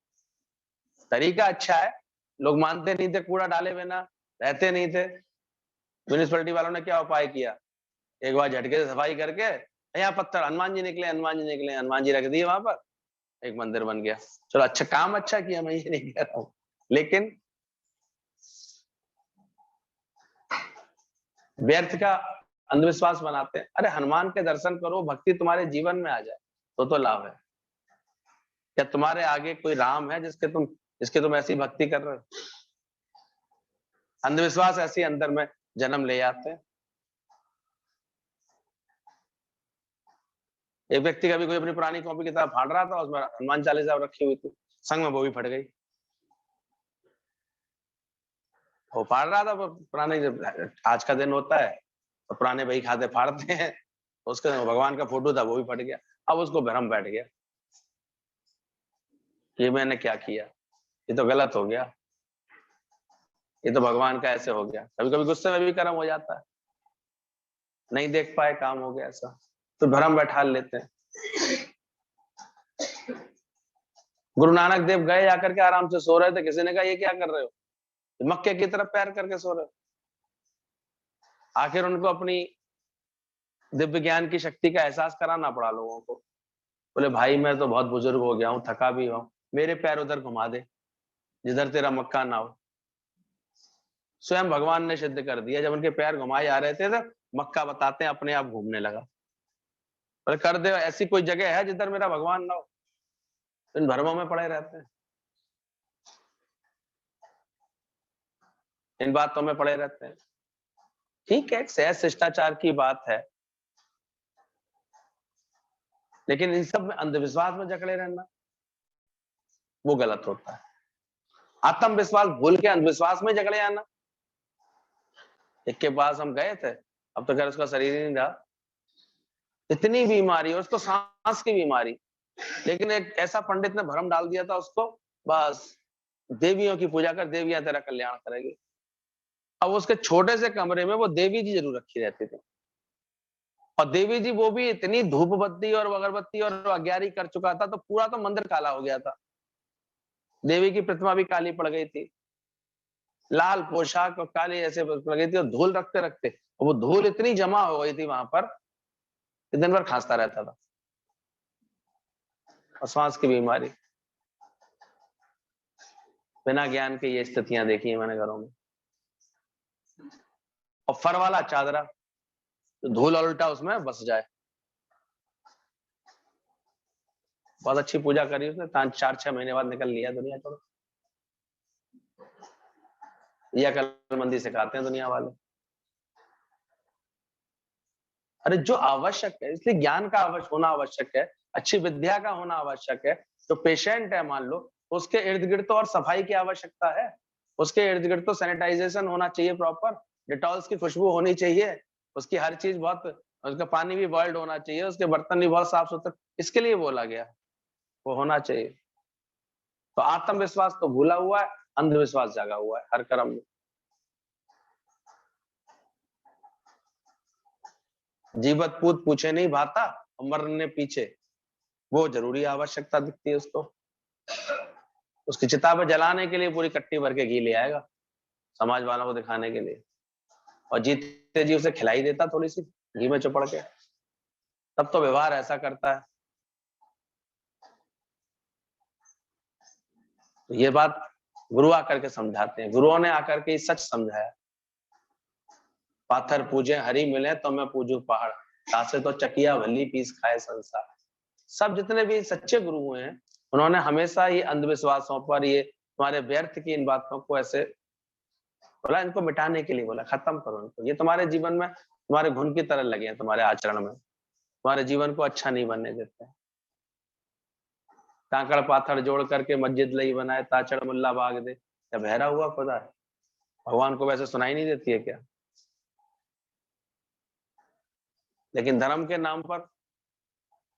Speaker 2: तरीका अच्छा है, लोग मानते नहीं थे, कूड़ा डाले बिना रहते नहीं थे। म्यूनिसिपैलिटी वालों ने क्या उपाय किया, एक बार झटके से सफाई करके यहाँ पत्थर, हनुमान जी निकले, हनुमान जी निकले, हनुमान जी रख दिए वहां पर, एक मंदिर बन गया। चलो अच्छा काम अच्छा किया, मैं ये नहीं कह रहा हूं, लेकिन व्यर्थ का अंधविश्वास बनाते हैं। अरे हनुमान के दर्शन करो, भक्ति तुम्हारे जीवन में आ जाए तो लाभ है। क्या तुम्हारे आगे कोई राम है जिसके तुम ऐसी भक्ति कर रहे हो? अंधविश्वास ऐसे अंदर में जन्म ले जाते हैं। एक व्यक्ति कभी कोई अपनी पुरानी कॉपी किताब फाड़ रहा था, उसमें हनुमान चालीसा रखी हुई थी, संग में वो भी फट गई। वो फाड़ रहा था पुराने, आज का दिन होता है तो पुराने बही खाते फाड़ते हैं, उसके भगवान का फोटो था वो भी फट गया। अब उसको भ्रम बैठ गया कि मैंने क्या किया, ये तो गलत हो गया, ये तो भगवान का ऐसे हो गया। कभी कभी गुस्से में भी कर्म हो जाता है, नहीं देख पाए काम हो गया ऐसा, तो भ्रम बैठा लेते हैं। गुरु नानक देव गए जाकर के आराम से सो रहे थे, किसी ने कहा ये क्या कर रहे हो, मक्के की तरफ पैर करके सो रहे हो। आखिर उनको अपनी दिव्य ज्ञान की शक्ति का एहसास कराना पड़ा लोगों को। बोले भाई मैं तो बहुत बुजुर्ग हो गया हूँ, थका भी हूँ, मेरे पैर उधर घुमा दे जिधर तेरा मक्का ना हो। स्वयं भगवान ने सिद्ध कर दिया, जब उनके पैर घुमाए जा रहे थे तो मक्का बताते हैं अपने आप घूमने लगा। बोले कर दे, ऐसी कोई जगह है जिधर मेरा भगवान ना हो? इन भरमों में पड़े रहते हैं, इन बातों में पड़े रहते हैं। ठीक है, सहज शिष्टाचार की बात है, लेकिन इन सब में अंधविश्वास में जकड़े रहना वो गलत होता है। आत्मविश्वास भूल के अंधविश्वास में जकड़े आना। एक के पास हम गए थे, अब तो खैर उसका शरीर ही नहीं रहा, इतनी बीमारी, उसको सांस की बीमारी, लेकिन एक ऐसा पंडित ने भ्रम डाल दिया था उसको, बस देवियों की पूजा कर, देवियां तेरा कल्याण करेगी। अब उसके छोटे से कमरे में वो देवी जी जरूर रखी रहती थी, और देवी जी वो भी इतनी धूप बत्ती और अगरबत्ती और अग्यारी कर चुका था, तो पूरा तो मंदिर काला हो गया था। देवी की प्रतिमा भी काली पड़ गई थी, लाल पोशाक और काली ऐसे पड़ गई थी, और धूल रखते रखते वो धूल इतनी जमा हो गई थी वहां पर, दिन भर खांसता रहता था, और सांस की बीमारी। बिना ज्ञान के ये स्थितियां देखी है मैंने घरों में। और फर वाला चादरा, धूल और उल्टा उसमें बस जाए। बहुत अच्छी पूजा करी उसने, 4-6 महीने बाद निकल लिया दुनिया छोड़। ये अकलमंदी सिखाते हैं दुनिया वाले। अरे जो आवश्यक है, इसलिए ज्ञान का होना आवश्यक है, अच्छी विद्या का होना आवश्यक है। जो पेशेंट है मान लो, उसके इर्द गिर्द तो और सफाई की आवश्यकता है, उसके इर्द गिर्द तो सैनिटाइजेशन होना चाहिए, प्रॉपर डिटॉल्स की खुशबू होनी चाहिए, उसकी हर चीज बहुत, उसका पानी भी बॉइल्ड होना चाहिए, उसके बर्तन भी बहुत साफ सुथरे, इसके लिए बोला गया, वो होना चाहिए। तो आत्मविश्वास तो भूला हुआ है, अंधविश्वास जागा हुआ है हर कर्म में। जीवत पूत पूछे नहीं भाता, मरने पीछे, वो जरूरी आवश्यकता दिखती है उसको। उसकी चिता पे जलाने के लिए पूरी कट्टी भर के घी ले आएगा समाज वालों को दिखाने के लिए, और जीते जी उसे खिलाई देता थोड़ी सी घी में चुपड़ के, तब तो व्यवहार ऐसा करता है। तो ये बात गुरु आकर के समझाते हैं, गुरुओं ने आकर के सच समझाया। पाथर पूजे हरि मिले तो मैं पूजू पहाड़, तासे तो चकिया भली पीस खाए संसार। सब जितने भी सच्चे गुरु हुए हैं, उन्होंने हमेशा ये अंधविश्वासों पर, ये तुम्हारे व्यर्थ की इन बातों को ऐसे बोला, इनको मिटाने के लिए बोला, खत्म करो इनको, ये तुम्हारे जीवन में तुम्हारे घुन की तरह लगे हैं, तुम्हारे आचरण में, तुम्हारे जीवन को अच्छा नहीं बनने देते हैं। कांकड़ पाथर जोड़ करके मस्जिद लई बनाए, ताचड़ मुल्ला भाग दे, क्या बहरा हुआ खुदा है? भगवान को वैसे सुनाई नहीं देती है क्या? लेकिन धर्म के नाम पर,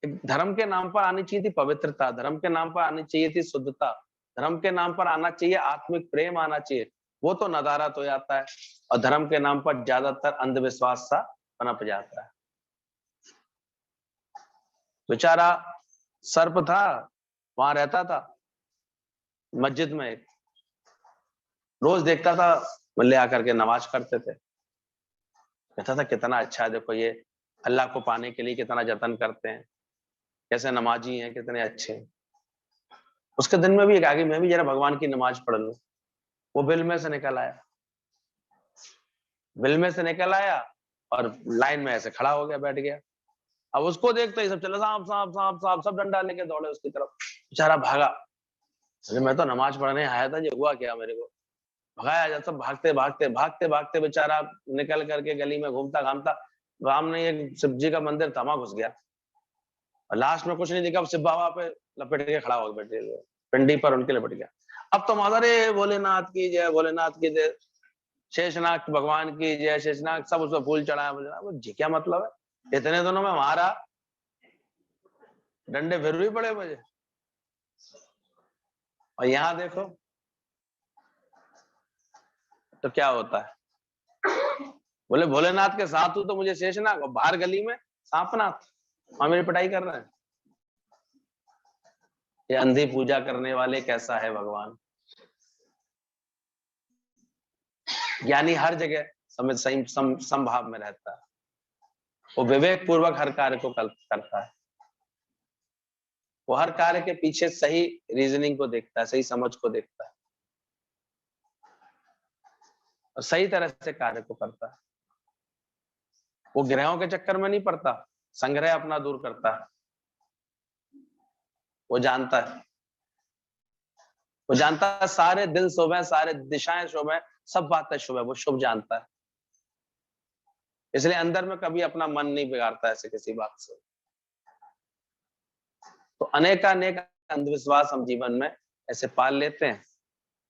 Speaker 2: धर्म के नाम पर आनी चाहिए थी पवित्रता, धर्म के नाम पर आनी चाहिए थी शुद्धता, धर्म के नाम पर आना चाहिए आत्मिक प्रेम आना चाहिए, वो तो नदारत हो जाता है, और धर्म के नाम पर ज्यादातर अंधविश्वास सा पनप जाता है। बेचारा सर्प था, वहां रहता था मस्जिद में, एक रोज देखता था मल्ले आकर के नमाज करते थे, कहता था कितना अच्छा है, देखो ये अल्लाह को पाने के लिए कितना जतन करते हैं, कैसे नमाजी हैं, कितने अच्छे हैं। उसके दिन में भी एक आगे, मैं भी जरा भगवान की नमाज पढ़ लूं। वो बिल में से निकल आया, बिल में से निकल आया और लाइन में ऐसे खड़ा हो गया, बैठ गया। अब उसको देखते ही सब चले, सांप सांप सांप सांप, सब डंडा लेके दौड़े उसकी तरफ। बेचारा भागा, अरे मैं तो नमाज पढ़ने आया था, ये हुआ क्या मेरे को? भगाया जा, सब भागते भागते भागते भागते बेचारा निकल करके गली में घूमता घामता, सामने एक शिव जी का मंदिर था, वहां घुस गया, और लास्ट में कुछ नहीं दिखा, शिव बाबा पे लपेट के खड़ा हो बैठे, पिंडी पर उनके लपेट गया। अब तो माधरे भोलेनाथ की जय, भोलेनाथ की जय, शेषनाग भगवान की जय, शेषनाग, सब उसमें फूल चढ़ाया, वो जी क्या मतलब है, इतने दिनों में हमारा डंडे फिर भी पड़े मुझे, और यहाँ देखो तो क्या होता है। बोले भोलेनाथ के साथ हूं तो मुझे शेषनाग, और बाहर गली में सांपनाथ, और मेरी पिटाई कर रहे हैं। ये अंधी पूजा करने वाले कैसा है भगवान। ज्ञानी हर जगह समभाव में रहता है, वो विवेक पूर्वक हर कार्य को करता है, वो हर कार्य के पीछे सही रीजनिंग को देखता है, सही समझ को देखता है और सही तरह से कार्य को करता है। वो ग्रहों के चक्कर में नहीं पड़ता, संग्रह अपना दूर करता है। वो जानता है सारे दिन शुभ है, सारे दिशाएं शुभ है, सब बातें शुभ है, वो शुभ जानता है। इसलिए अंदर में कभी अपना मन नहीं बिगाड़ता ऐसे किसी बात से। तो अनेकानेक अंधविश्वास हम जीवन में ऐसे पाल लेते हैं,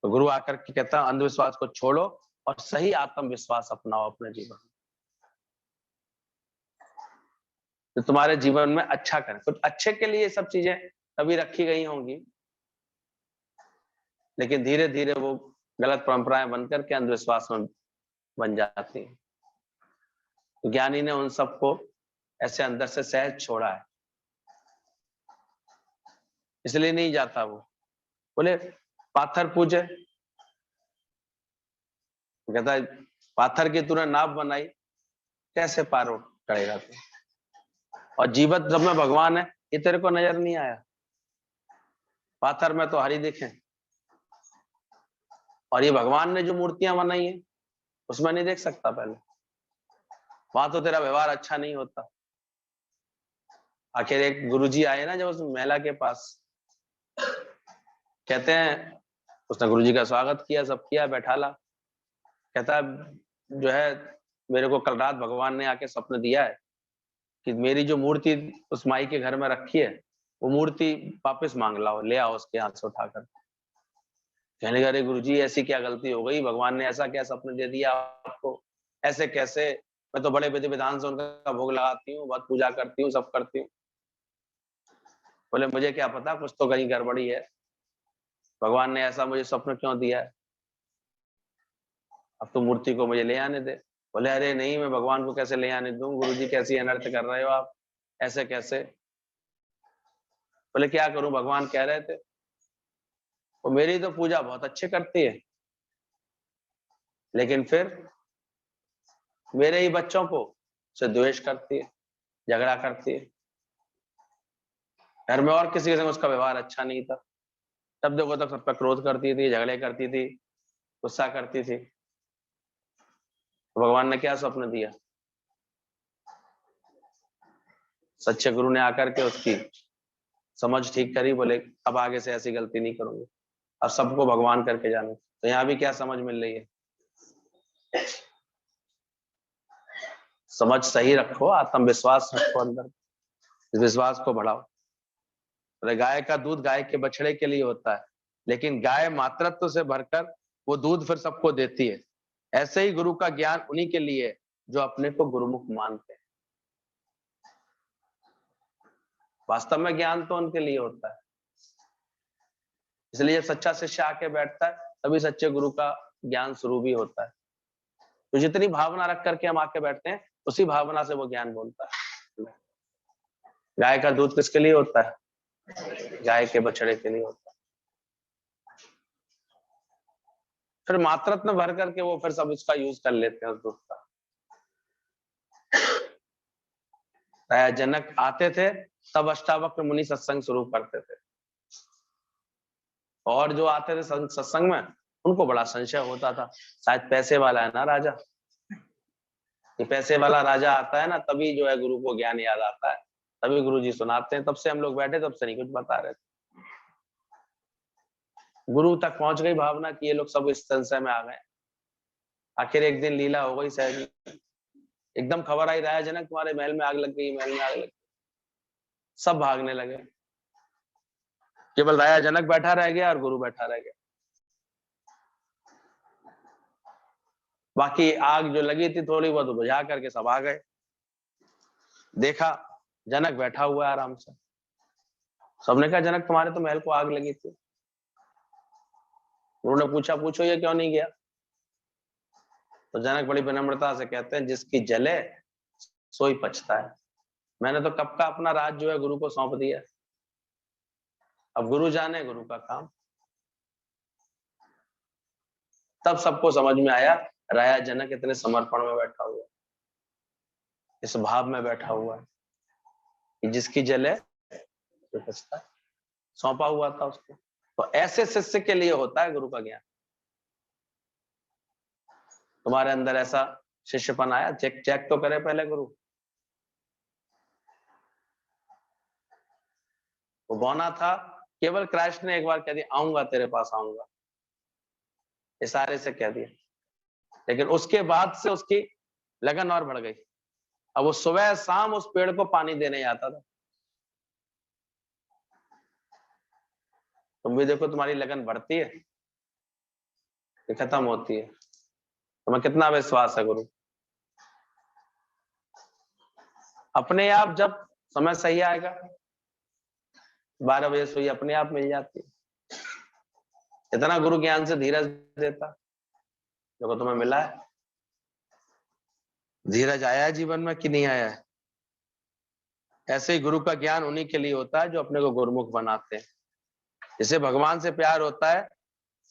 Speaker 2: तो गुरु आकर के कहता है अंधविश्वास को छोड़ो और सही आत्मविश्वास अपनाओ अपने जीवन में, तो तुम्हारे जीवन में अच्छा करें। कुछ अच्छे के लिए सब चीजें तभी रखी गई होंगी, लेकिन धीरे धीरे वो गलत परंपराएं बनकर के अंधविश्वास में बन जाती हैं। तो ज्ञानी ने उन सबको ऐसे अंदर से सहज छोड़ा है, इसलिए नहीं जाता वो। बोले पाथर पूजे, कहता है पाथर की तूने नाव बनाई, कैसे पार करेगा तू? और जीवत जब में भगवान है, ये तेरे को नजर नहीं आया? पाथर में तो हरि दिखे, और ये भगवान ने जो मूर्तियां बनाई है उसमें नहीं देख सकता पहले? वहां तो तेरा व्यवहार अच्छा नहीं होता। आखिर एक गुरुजी आए ना जब उस महिला के पास, कहते हैं उसने गुरुजी का स्वागत किया, सब किया, बैठा ला। कहता जो है मेरे को कल रात भगवान ने आके स्वप्न दिया है कि मेरी जो मूर्ति उस माई के घर में रखी है, वो मूर्ति वापस मांग लाओ, ले आओ उसके हाथ से उठाकर। कहने लगे अरे गुरुजी ऐसी क्या गलती हो गई, भगवान ने ऐसा क्या सपने दे दिया आपको? ऐसे कैसे? मैं तो बड़े विधि विधान से उनका भोग लगाती हूँ, बहुत पूजा करती हूँ, सब करती हूँ। बोले मुझे क्या पता, कुछ तो कहीं गड़बड़ी है, भगवान ने ऐसा मुझे स्वप्न क्यों दिया है? अब तो मूर्ति को मुझे ले आने दे। बोले अरे नहीं, मैं भगवान को कैसे ले आने दूं, गुरुजी कैसी अनर्थ कर रहे हो आप, ऐसे कैसे? बोले क्या करूं, भगवान कह रहे थे। वो मेरी तो पूजा बहुत अच्छे करती है, लेकिन फिर मेरे ही बच्चों को से द्वेष करती है, झगड़ा करती है। घर में और किसी के संग उसका व्यवहार अच्छा नहीं था, तब देखो तक सब पर क्रोध करती थी, झगड़े करती थी, गुस्सा करती थी। तो भगवान ने क्या स्वप्न दिया? सच्चे गुरु ने आकर के उसकी समझ ठीक करी। बोले अब आगे से ऐसी गलती नहीं करूंगी, अब सबको भगवान करके जानो। तो यहाँ भी क्या समझ मिल रही है? समझ सही रखो, आत्मविश्वास रखो, अंदर इस विश्वास को बढ़ाओ। तो गाय का दूध गाय के बछड़े के लिए होता है, लेकिन गाय मातृत्व से भरकर वो दूध फिर सबको देती है। ऐसे ही गुरु का ज्ञान उन्हीं के लिए जो अपने को गुरुमुख मानते हैं। वास्तव में ज्ञान तो उनके लिए होता है। इसलिए जब सच्चा शिष्य आके बैठता है तभी सच्चे गुरु का ज्ञान शुरू भी होता है। तो जितनी भावना रख करके हम आके बैठते हैं, उसी भावना से वो ज्ञान बोलता है। गाय का दूध किसके लिए होता है? गाय के बछड़े के लिए होता है। फिर मातृत्व में भर करके वो फिर सब इसका यूज कर लेते हैं उस दूध का। जनक आते थे तब अष्टावक्र मुनि सत्संग शुरू करते थे, और जो आते थे सत्संग में उनको बड़ा संशय होता था, शायद पैसे वाला है ना राजा, ये पैसे वाला राजा आता है ना तभी जो है गुरु को ज्ञान याद आता है, तभी गुरु जी सुनाते हैं। तब से हम लोग बैठे, तब से नहीं कुछ बता रहे थे। गुरु तक पहुंच गई भावना कि ये लोग सब इस संशय में आ गए। आखिर एक दिन लीला हो गई सहज, एकदम खबर आई राजा जनक तुम्हारे महल में आग लग गई, महल में आग लग गई। सब भागने लगे, केवल राजा जनक बैठा रह गया और गुरु बैठा रह गया। बाकी आग जो लगी थी थोड़ी बहुत बुझा करके सब आ गए। देखा जनक बैठा हुआ है आराम से। सबने कहा जनक तुम्हारे तो महल को आग लगी थी। गुरु ने पूछा पूछो ये क्यों नहीं गया? तो जनक बड़ी विनम्रता से कहते हैं जिसकी जले सोई पछता है। मैंने तो कब का अपना राज जो है गुरु को सौंप दिया, अब गुरु जाने गुरु का काम। तब सबको समझ में आया राजा जनक इतने समर्पण में बैठा हुआ, इस भाव में बैठा हुआ है कि जिसकी जले तो बचता है, सौंपा हुआ था उसको। तो ऐसे शिष्य के लिए होता है गुरु का ज्ञान। तुम्हारे अंदर ऐसा शिष्यपन आया? चेक चेक तो करे पहले गुरु। वो बौना था, केवल कृष्ण ने एक बार कह दिया आऊंगा तेरे पास आऊंगा, इशारे से कह दिया, लेकिन उसके बाद से उसकी लगन और बढ़ गई। अब वो सुबह शाम उस पेड़ को पानी देने आता था। तुम भी देखो तुम्हारी लगन बढ़ती है कि खत्म होती है? तुम्हें कितना विश्वास है गुरु? अपने आप जब समय सही आएगा, 12 बजे सोई अपने आप मिल जाती है। इतना गुरु ज्ञान से धीरज देता देखो तुम्हें मिला है। धीरज आया है जीवन में कि नहीं आया है? ऐसे ही गुरु का ज्ञान उन्हीं के लिए होता है जो अपने को गुरुमुख बनाते हैं। जिसे भगवान से प्यार होता है,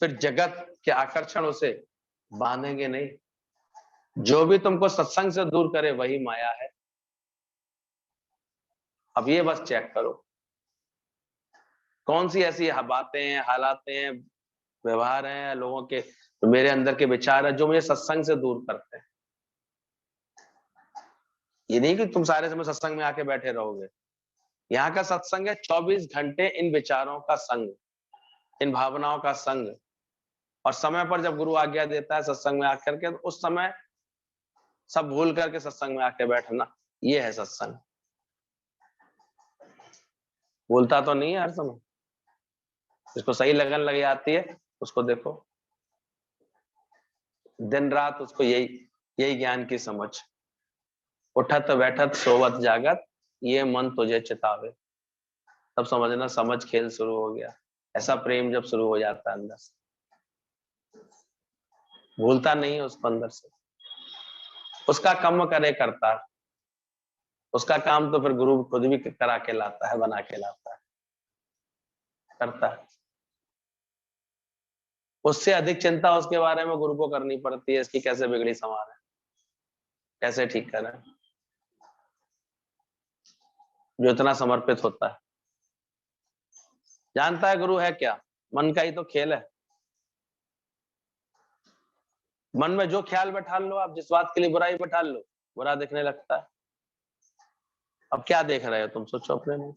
Speaker 2: फिर जगत के आकर्षण उसे बांधेंगे नहीं। जो भी तुमको सत्संग से दूर करे वही माया है। अब ये बस चेक करो कौन सी ऐसी बातें हैं, हालात हैं, व्यवहार हैं लोगों के, तो मेरे अंदर के विचार है जो मुझे सत्संग से दूर करते हैं। ये नहीं कि तुम सारे समय सत्संग में आके बैठे रहोगे। यहाँ का सत्संग है 24 घंटे इन विचारों का संग, इन भावनाओं का संग। और समय पर जब गुरु आज्ञा देता है सत्संग में आकर के, तो उस समय सब भूल करके सत्संग में आके बैठना, ये है सत्संग। भूलता तो नहीं है हर समय। जिसको सही लगन लग जाती है उसको देखो, दिन रात उसको यही ज्ञान की समझ। उठत बैठत सोवत जागत, ये मन तुझे चितावे। तब समझना समझ खेल शुरू हो गया। ऐसा प्रेम जब शुरू हो जाता है अंदर से, भूलता नहीं है उसको अंदर से। उसका कम करे करता, उसका काम तो फिर गुरु खुद भी करा के लाता है, बना के लाता है, करता है। उससे अधिक चिंता उसके बारे में गुरु को करनी पड़ती है, इसकी कैसे बिगड़ी संवारे, कैसे ठीक करें। जो इतना समर्पित होता है जानता है गुरु है क्या, मन का ही तो खेल है। मन में जो ख्याल बैठा लो आप, जिस बात के लिए बुराई बैठा लो, बुरा दिखने लगता है। अब क्या देख रहे हो तुम, सोचो अपने में।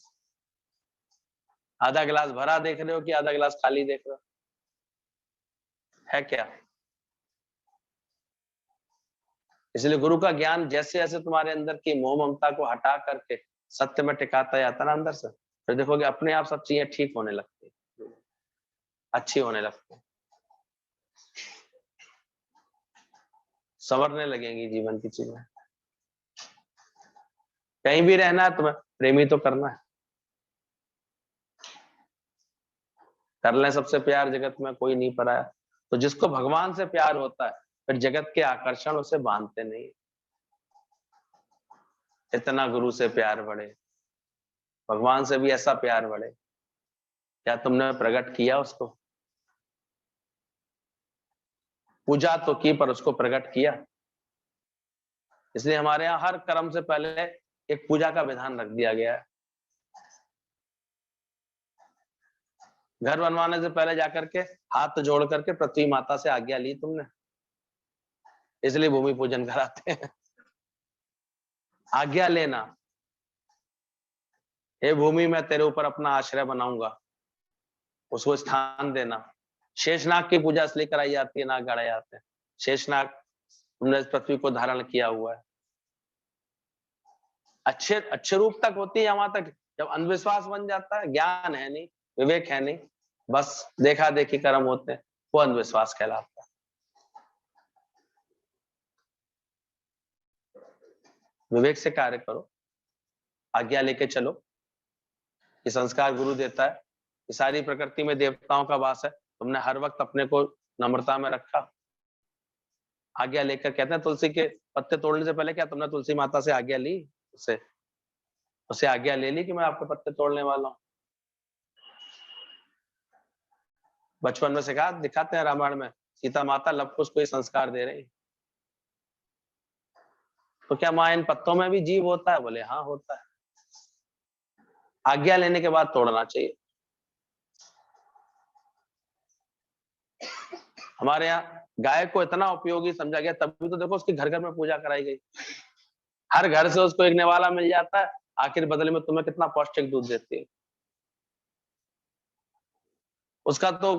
Speaker 2: आधा गिलास भरा देख रहे हो कि आधा गिलास खाली देख रहे हो? है क्या? इसलिए गुरु का ज्ञान जैसे जैसे तुम्हारे अंदर की मोह ममता को हटा करके सत्य में टिकाता जाता ना अंदर से, फिर देखोगे अपने आप सब चीजें ठीक होने लगती है, अच्छी होने लगती है, संवरने लगेंगी जीवन की चीजें। कहीं भी रहना है तुम्हें प्रेमी तो करना है। कर ले सबसे प्यार जगत में कोई नहीं पराया। तो जिसको भगवान से प्यार होता है, फिर जगत के आकर्षण उसे बांधते नहीं। इतना गुरु से प्यार बढ़े, भगवान से भी ऐसा प्यार बढ़े, क्या तुमने प्रकट किया उसको? पूजा तो की पर उसको प्रकट किया। इसलिए हमारे यहाँ हर कर्म से पहले एक पूजा का विधान रख दिया गया है। घर बनवाने से पहले जाकर के हाथ जोड़ करके पृथ्वी माता से आज्ञा ली तुमने, इसलिए भूमि पूजन कराते हैं। आज्ञा लेना, हे भूमि मैं तेरे ऊपर अपना आश्रय बनाऊंगा, उसको स्थान देना। शेषनाग की पूजा इसलिए कराई जाती है, नाग गाड़े जाते हैं। शेषनाग तुमने इस पृथ्वी को धारण किया हुआ है। अच्छे अच्छे रूप तक होती है वहां तक, जब अंधविश्वास बन जाता है, ज्ञान है नहीं, विवेक है नहीं, बस देखा देखी कर्म होते हैं, वो अंधविश्वास कहलाता है। विवेक से कार्य करो, आज्ञा लेके चलो। ये संस्कार गुरु देता है। ये सारी प्रकृति में देवताओं का वास है, तुमने हर वक्त अपने को नम्रता में रखा। आज्ञा लेकर, कहते हैं तुलसी के पत्ते तोड़ने से पहले क्या तुमने तुलसी माता से आज्ञा ली? उसे आज्ञा ले ली कि मैं आपके पत्ते तोड़ने वाला हूँ? बचपन में सिखा दिखाते हैं रामायण में, सीता माता लव कुश को संस्कार दे रही। तो क्या माँ इन पत्तों में भी जीव होता है? बोले हाँ होता है। आज्ञा लेने के बाद तोड़ना चाहिए। हमारे यहाँ गाय को इतना उपयोगी समझा गया, तभी तो देखो उसके घर घर में पूजा कराई गई। हर घर से उसको एक निवाला मिल जाता है, आखिर बदले में तुम्हें कितना पौष्टिक दूध देती है। उसका तो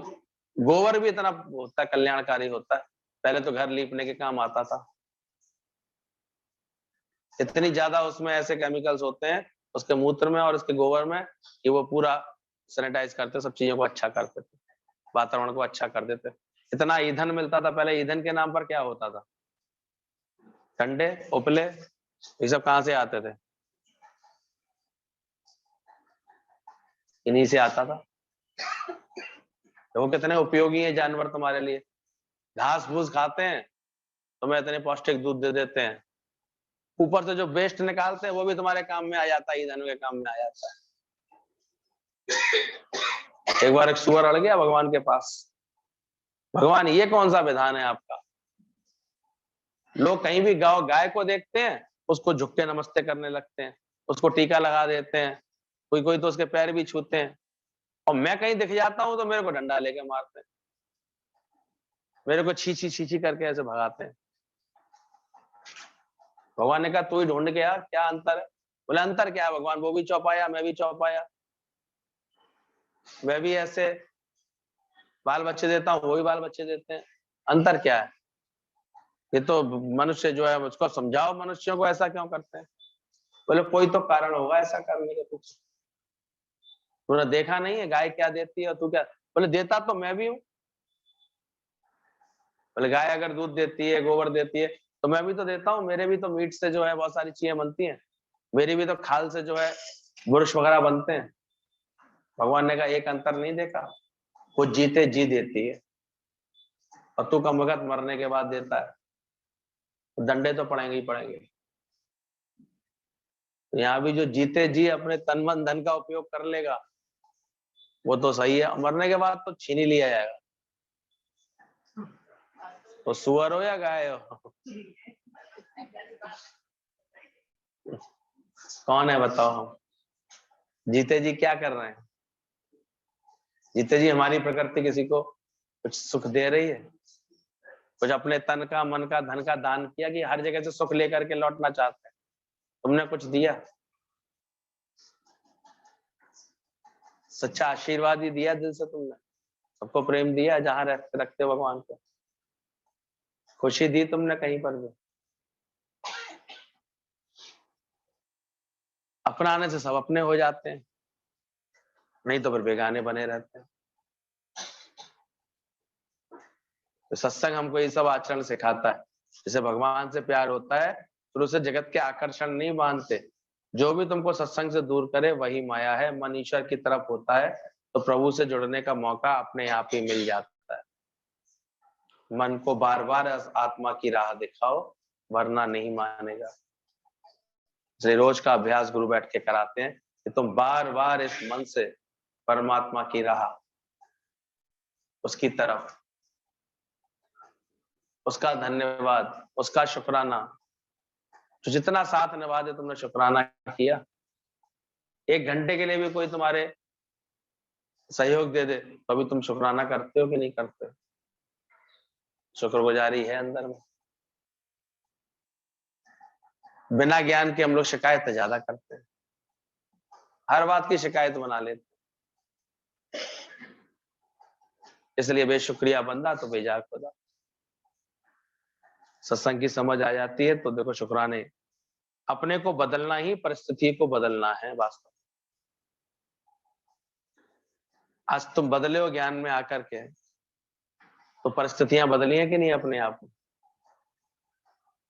Speaker 2: गोबर भी इतना होता है, कल्याणकारी होता है। पहले तो घर लीपने के काम आता था। इतनी ज्यादा उसमें ऐसे केमिकल्स होते हैं उसके मूत्र में और उसके गोबर में कि वो पूरा सैनिटाइज करते, सब चीजों को अच्छा करते थे, वातावरण को अच्छा कर देते। इतना ईंधन मिलता था पहले। ईंधन के नाम पर क्या होता था? कंडे, उपले, ये सब कहां से आते थे? इन्हीं से आता था। तो वो कितने उपयोगी है जानवर तुम्हारे लिए। घास फूस खाते हैं, तुम्हें इतने पौष्टिक दूध दे देते हैं। ऊपर से जो वेस्ट निकालते हैं वो भी तुम्हारे काम में आ जाता है, ईंधन के काम में आ जाता है। एक बार एक सुअर अड़ गया भगवान के पास। भगवान ये कौन सा विधान है आपका? लोग कहीं भी गाय को देखते हैं उसको झुक के नमस्ते करने लगते हैं, उसको टीका लगा देते हैं, कोई कोई तो उसके पैर भी छूते हैं। और मैं कहीं दिख जाता हूं तो मेरे को डंडा लेके मारते हैं, मेरे को छी छी करके ऐसे भगाते हैं। भगवान ने कहा तू ही ढूंढ के यार क्या अंतर है? बोले अंतर क्या है भगवान? वो भी चौपाया, मैं भी चौपाया, मैं भी ऐसे बाल बच्चे देता हूँ, वो भी बाल बच्चे देते हैं, अंतर क्या है? ये तो मनुष्य जो है उसको समझाओ, मनुष्यों को ऐसा क्यों करते हैं? बोले कोई तो कारण होगा ऐसा करने के पीछे। तूने देखा नहीं है गाय क्या देती है और तू क्या? बोले देता तो मैं भी हूँ। बोले गाय अगर दूध देती है, गोबर देती है, तो मैं भी तो देता हूँ। मेरे भी तो मीट से जो है बहुत सारी चीजें बनती हैं, मेरी भी तो खाल से जो है बुरुश वगैरह बनते हैं। भगवान ने कहा एक अंतर नहीं देखा, वो जीते जी देती है और तू कम वक्त मरने के बाद देता है, तो डंडे तो पड़ेंगे ही पड़ेंगे। तो यहाँ भी जो जीते जी अपने तन मन धन का उपयोग कर लेगा वो तो सही है, मरने के बाद तो छीन ही लिया जाएगा। तो सुअर हो या गाय हो, कौन है बताओ? हम जीते जी क्या कर रहे हैं? जीते जी हमारी प्रकृति किसी को कुछ सुख दे रही है? कुछ अपने तन का, मन का, धन का दान किया कि हर जगह से सुख लेकर के लौटना चाहते हैं? तुमने कुछ दिया? सच्चा आशीर्वाद ही दिया दिल से तुमने, सबको प्रेम दिया जहां रखते हो भगवान को, खुशी दी तुमने कहीं पर भी? अपनाने से सब अपने हो जाते हैं, नहीं तो फिर बेगाने बने रहते हैं। तो सत्संग हमको ये सब आचरण सिखाता है। जैसे भगवान से प्यार होता है फिर उसे जगत के आकर्षण नहीं मानते। जो भी तुमको सत्संग से दूर करे वही माया है। मन ईश्वर की तरफ होता है तो प्रभु से जुड़ने का मौका अपने आप ही मिल जाता है। मन को बार बार आत्मा की राह दिखाओ वरना नहीं मानेगा। इसलिए रोज का अभ्यास गुरु बैठ के कराते हैं कि तुम बार बार इस मन से परमात्मा की राह, उसकी तरफ, उसका धन्यवाद, उसका शुक्राना, तो जितना साथ निभा दे तुमने शुक्राना किया। 1 घंटे के लिए भी कोई तुम्हारे सहयोग दे दे तो अभी तुम शुक्राना करते हो कि नहीं करते? शुक्रगुजारी है अंदर में। बिना ज्ञान के हम लोग शिकायत ज्यादा करते हैं, हर बात की शिकायत बना लेते हैं। इसलिए बेशुक्रिया बंदा तो बेजार खुदा। सत्संग की समझ आ जाती है तो देखो शुक्राने। अपने को बदलना ही परिस्थिति को बदलना है वास्तव। आज तुम बदले हो ज्ञान में आकर के, तो परिस्थितियां बदली हैं कि नहीं अपने आप में?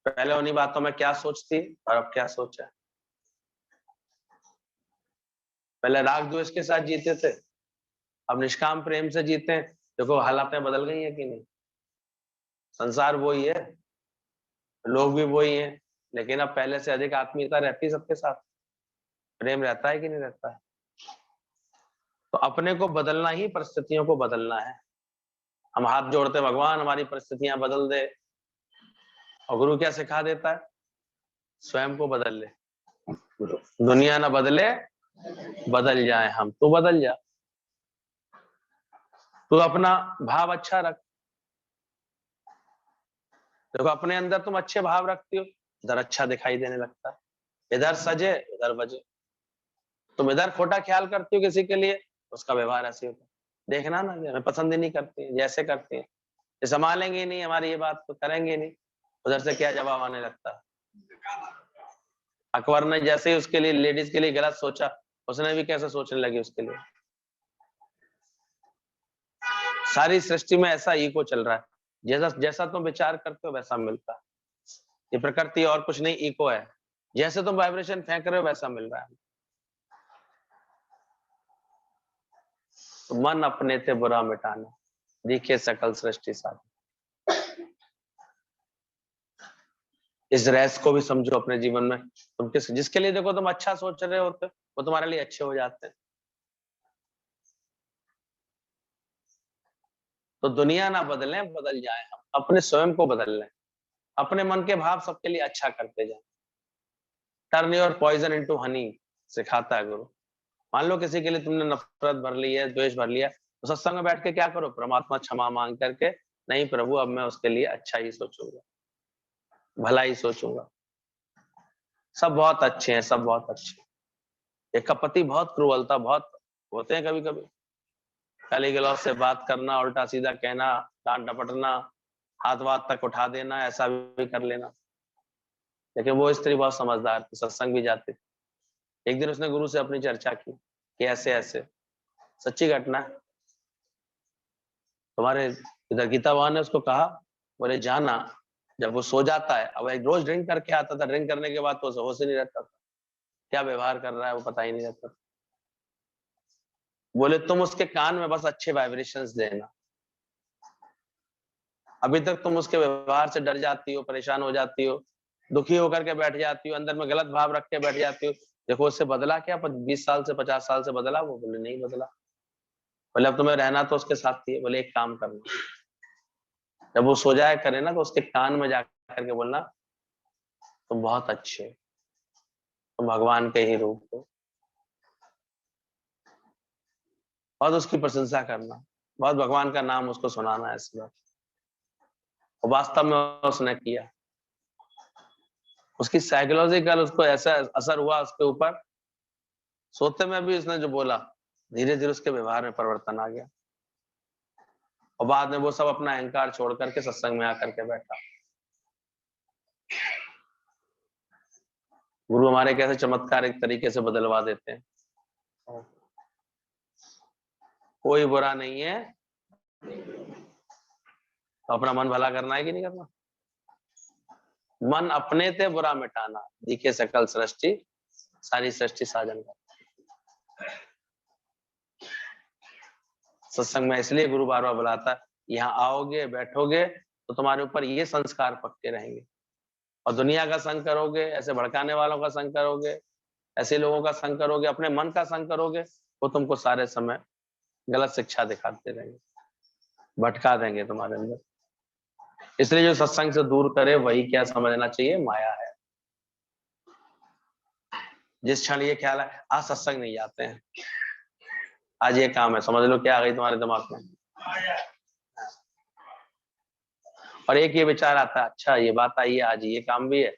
Speaker 2: पहले उन्हीं बातों में क्या सोचती और अब क्या सोचा? पहले राग द्वेष के साथ जीते थे, अब निष्काम प्रेम से जीते हैं। देखो हालातें बदल गई हैं कि नहीं? संसार वही है, लोग भी वही हैं, लेकिन अब पहले से अधिक आत्मीयता रहती है सबके साथ। प्रेम रहता है कि नहीं रहता है? तो अपने को बदलना ही परिस्थितियों को बदलना है। हम हाथ जोड़ते भगवान हमारी परिस्थितियां बदल दे, और गुरु क्या सिखा देता है? स्वयं को बदल ले, दुनिया ना बदले, बदल जाए हम। तू बदल जा, तू अपना भाव अच्छा रख। देखो अपने अंदर तुम अच्छे भाव रखती हो, इधर अच्छा दिखाई देने लगता है, इधर सजे उधर बजे। तुम इधर खोटा ख्याल करती हो किसी के लिए, उसका व्यवहार ऐसे होता है। देखना ना, हमें पसंद ही नहीं करती, जैसे करती है, ये संभालेंगे नहीं हमारी ये बात, तो करेंगे नहीं, उधर से क्या जवाब आने लगता है। अकबर ने जैसे ही उसके लिए, लेडीज के लिए गलत सोचा, उसने भी कैसे सोचने लगी उसके लिए। सारी सृष्टि में ऐसा ईगो चल रहा है, जैसा जैसा तुम विचार करते हो वैसा मिलता है। ये प्रकृति और कुछ नहीं, ईगो है। जैसे तुम वाइब्रेशन फेंक रहे हो वैसा मिल रहा है। तो मन अपने ते बुरा मिटाना, दिखे सकल सृष्टि सारी। इस रहस्य को भी समझो अपने जीवन में। तुम जिसके लिए देखो तुम अच्छा सोच रहे होते, वो तुम्हारे लिए अच्छे हो जाते हैं। तो दुनिया ना बदले, बदल जाए हम, अपने स्वयं को बदल लें, अपने मन के भाव सबके लिए अच्छा करते जाए। Turn your poison into honey सिखाता है गुरु। मान लो किसी के लिए तुमने नफरत भर ली है, द्वेष भर लिया, तो सत्संग में बैठ के क्या करो, परमात्मा क्षमा मांग करके, नहीं प्रभु अब मैं उसके लिए अच्छा ही सोचूंगा, भला ही सोचूंगा। सब बहुत अच्छे हैं, सब बहुत अच्छे हैं। एक कपति बहुत क्रूरता बहुत होते हैं कभी कभी, गाली गलौज से बात करना, उल्टा सीधा कहना, डांट डपटना, हाथ वाथ तक उठा देना, ऐसा भी कर लेना। लेकिन वो स्त्री बहुत समझदार थी, सत्संग भी जाती थी। एक दिन उसने गुरु से अपनी चर्चा की कि ऐसे ऐसे, सच्ची घटना है। तुम्हारे इधर गीता बहन ने उसको कहा, बोले जाना, जब वो सो जाता है, अब एक रोज ड्रिंक करके आता था, ड्रिंक करने के बाद तो उसे होश ही नहीं रहता था, क्या व्यवहार कर रहा है वो पता ही नहीं रहता। बोले तुम उसके कान में बस अच्छे वाइब्रेशंस देना। अभी तक तुम उसके व्यवहार से डर जाती हो, परेशान हो जाती हो, दुखी होकर के बैठ जाती हो, अंदर में गलत भाव रख के बैठ जाती हो। देखो उससे बदला क्या, 20 साल से 50 साल से बदला वो? बोले नहीं बदला। बोले अब तुम्हें रहना तो उसके साथ ही है। बोले एक काम करना, जब वो सो जाया करे ना, तो उसके कान में जा करके बोलना, तुम बहुत अच्छे हो, तुम भगवान के ही रूप हो। बहुत उसकी प्रशंसा करना, बहुत भगवान का नाम उसको सुनाना, ऐसी बात। और वास्तव में उसने किया, उसकी साइकोलॉजिकल उसको ऐसा असर हुआ उसके ऊपर, सोते में भी उसने जो बोला, धीरे धीरे उसके व्यवहार में परिवर्तन आ गया। और बाद में वो सब अपना अहंकार छोड़ करके सत्संग में आकर के बैठा। गुरु हमारे कैसे चमत्कार एक तरीके से बदलवा देते हैं। कोई बुरा नहीं है, तो अपना मन भला करना है कि नहीं करना। मन अपने ते बुरा मिटाना, दिखे सकल सृष्टि सारी सृष्टि साजन कर। सत्संग में इसलिए गुरु बार बार बुलाता है, यहाँ आओगे बैठोगे तो तुम्हारे ऊपर ये संस्कार पक्के रहेंगे। और दुनिया का संग करोगे, ऐसे भड़काने वालों का संग करोगे, ऐसे लोगों का संग करोगे, अपने मन का संग करोगे, वो तुमको सारे समय गलत शिक्षा दिखाते रहेंगे, भटका देंगे तुम्हारे अंदर। इसलिए जो सत्संग से दूर करे वही क्या समझना चाहिए, माया है। जिस क्षण ये ख्याल है आज सत्संग नहीं जाते हैं, आज ये काम है, समझ लो क्या आ गई तुम्हारे दिमाग में। और एक ये विचार आता है, अच्छा ये बात आई है, आज ये काम भी है,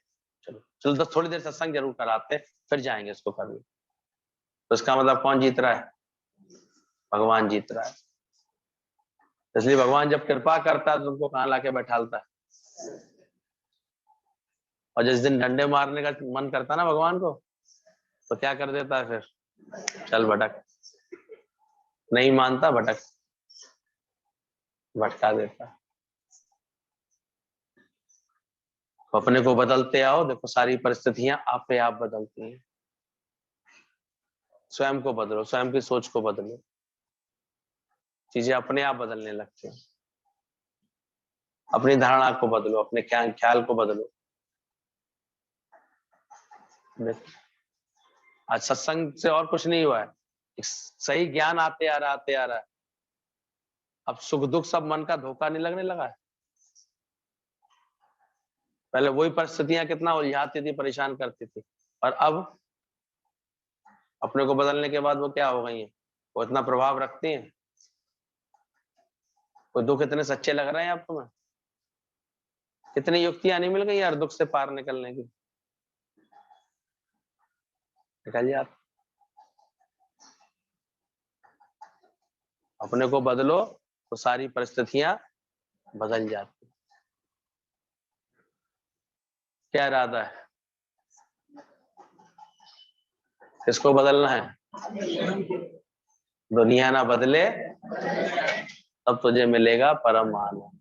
Speaker 2: चलो चलो तो थोड़ी देर सत्संग जरूर कराते हैं, फिर जाएंगे इसको करने। तो इसका मतलब कौन जीत रहा है? भगवान जीत रहा है। इसलिए भगवान जब कृपा करता है तो तुमको कहाँ लाके बैठालता है। और जिस दिन डंडे मारने का मन करता है ना भगवान को, तो क्या कर देता है फिर, चल भटक, नहीं मानता भटक, भटका देता है। अपने को बदलते आओ, देखो सारी परिस्थितियां आप पे आप बदलती हैं। स्वयं को बदलो, स्वयं की सोच को बदलो, चीजें अपने आप बदलने लगती हैं। अपनी धारणा को बदलो, अपने ख्याल को बदलो। आज सत्संग से और कुछ नहीं हुआ है, एक सही ज्ञान आते आ रहा, आते आ रहा है। अब सुख दुख सब मन का धोखा नहीं लगने लगा है। पहले वही परिस्थितियां कितना उलझाती थी, परेशान करती थी, और अब अपने को बदलने के बाद वो क्या हो गई हैं, वो इतना प्रभाव रखती हैं। कोई दुख इतने सच्चे लग रहे हैं अब तुम्हें? कितनी युक्तियां नहीं मिल गई यार दुख से पार निकलने की, निकल जाते। अपने को बदलो तो सारी परिस्थितियां बदल जाती। क्या इरादा है? किसको बदलना है? दुनिया ना बदले तब तुझे मिलेगा परम आनंद।